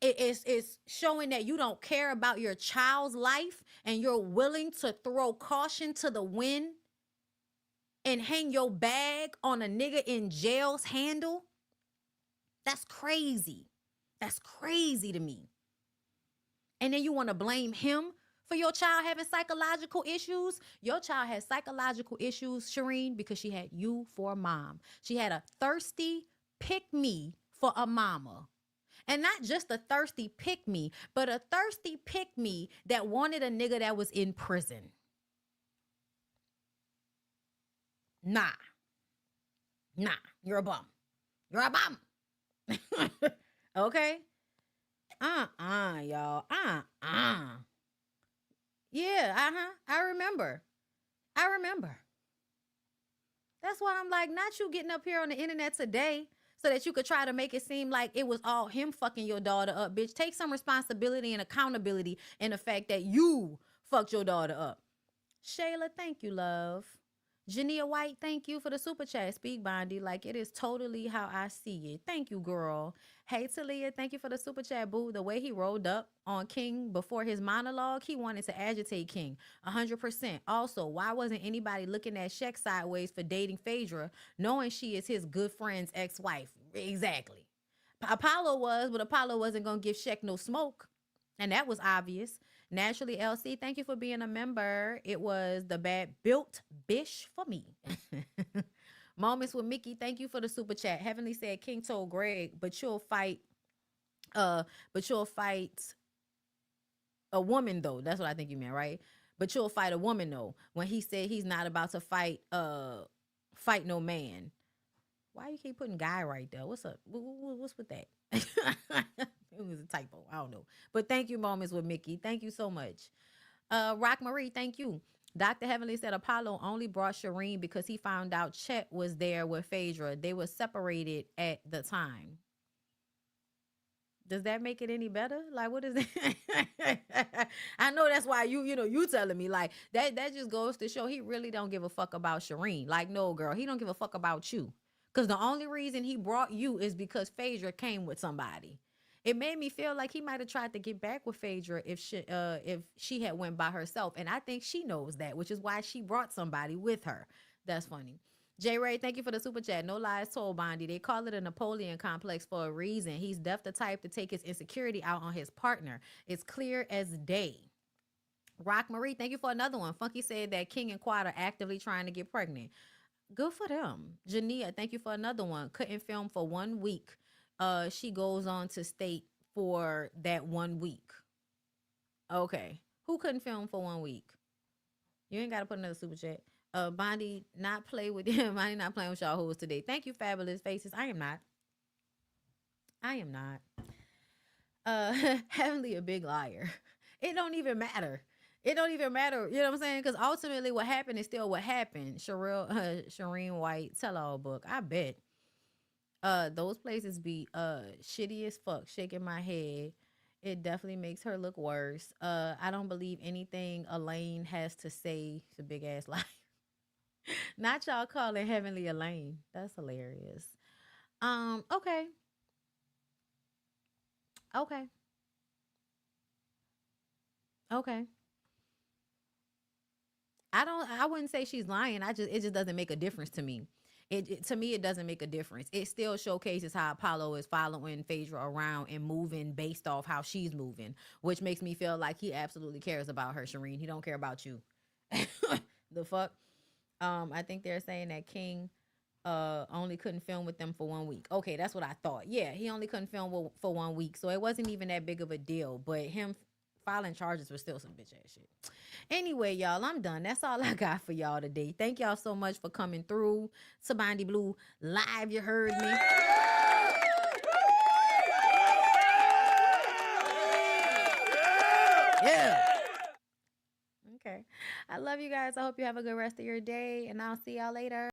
It's showing that you don't care about your child's life and you're willing to throw caution to the wind and hang your bag on a nigga in jail's handle. That's crazy. That's crazy to me. And then you want to blame him for your child having psychological issues. Your child has psychological issues, Shireen, because she had you for a mom. She had a thirsty pick-me for a mama. And not just a thirsty pick-me, but a thirsty pick-me that wanted a nigga that was in prison. Nah, you're a bum. You're a bum. Okay? Y'all. Yeah, I remember. That's why I'm like, not you getting up here on the internet today so that you could try to make it seem like it was all him fucking your daughter up, bitch. Take some responsibility and accountability in the fact that you fucked your daughter up. Shayla, thank you, love. Jania White, thank you for the super chat. Speak, Bondy, like it is totally how I see it. Thank you, girl. Hey, Talia, thank you for the super chat, boo. The way he rolled up on King before his monologue, he wanted to agitate King 100%. Also, why wasn't anybody looking at Shaq sideways for dating Phaedra, knowing she is his good friend's ex-wife? Exactly. Apollo was, but Apollo wasn't going to give Shaq no smoke. And that was obvious. Naturally, LC, thank you for being a member. It was the bad built bish for me. Moments with Mickey, thank you for the super chat. Heavenly said King told Greg, but you'll fight a woman though. That's what I think you meant, right? But you'll fight a woman though. When he said he's not about to fight no man. Why you keep putting guy right there? What's up? What's with that? It was a typo. I don't know. But thank you, Moments with Mickey. Thank you so much. Rock Marie, thank you. Dr. Heavenly said Apollo only brought Shireen because he found out Chet was there with Phaedra. They were separated at the time. Does that make it any better? Like, what is it? I know that's why you telling me like that just goes to show he really don't give a fuck about Shireen. Like, no, girl, he don't give a fuck about you. Because the only reason he brought you is because Phaedra came with somebody. It made me feel like he might have tried to get back with Phaedra if she had went by herself. And I think she knows that, which is why she brought somebody with her. That's funny. J. Ray, thank you for the super chat. No lies told, Bondi. They call it a Napoleon complex for a reason. He's def the type to take his insecurity out on his partner. It's clear as day. Rock Marie, thank you for another one. Funky said that King and Quad are actively trying to get pregnant. Good for them. Jania, thank you for another one. Couldn't film for 1 week. She goes on to state for that 1 week. Okay. Who couldn't film for 1 week? You ain't got to put another super chat. Bondi, not play with him. Bondi not playing with y'all hoes today. Thank you, Fabulous Faces. I am not. Heavenly a big liar. It don't even matter. It don't even matter. You know what I'm saying? Because ultimately what happened is still what happened. Shireen White, tell all book. I bet. Those places be shitty as fuck. Shaking my head. It definitely makes her look worse. I don't believe anything Elaine has to say. It's a big ass lie. Not y'all calling Heavenly Elaine. That's hilarious. Okay. Okay. Okay. I wouldn't say she's lying. It just doesn't make a difference to me. To me, it doesn't make a difference. It still showcases how Apollo is following Phaedra around and moving based off how she's moving, which makes me feel like he absolutely cares about her, Shireen. He don't care about you. The fuck? I think they're saying that King only couldn't film with them for 1 week. Okay, that's what I thought. Yeah, he only couldn't film for 1 week, so it wasn't even that big of a deal. But him filing charges was still some bitch ass shit. Anyway, y'all, I'm done. That's all I got for y'all today. Thank y'all so much for coming through to BondyBlue Live. You heard me. Yeah. Okay. I love you guys. I hope you have a good rest of your day, and I'll see y'all later.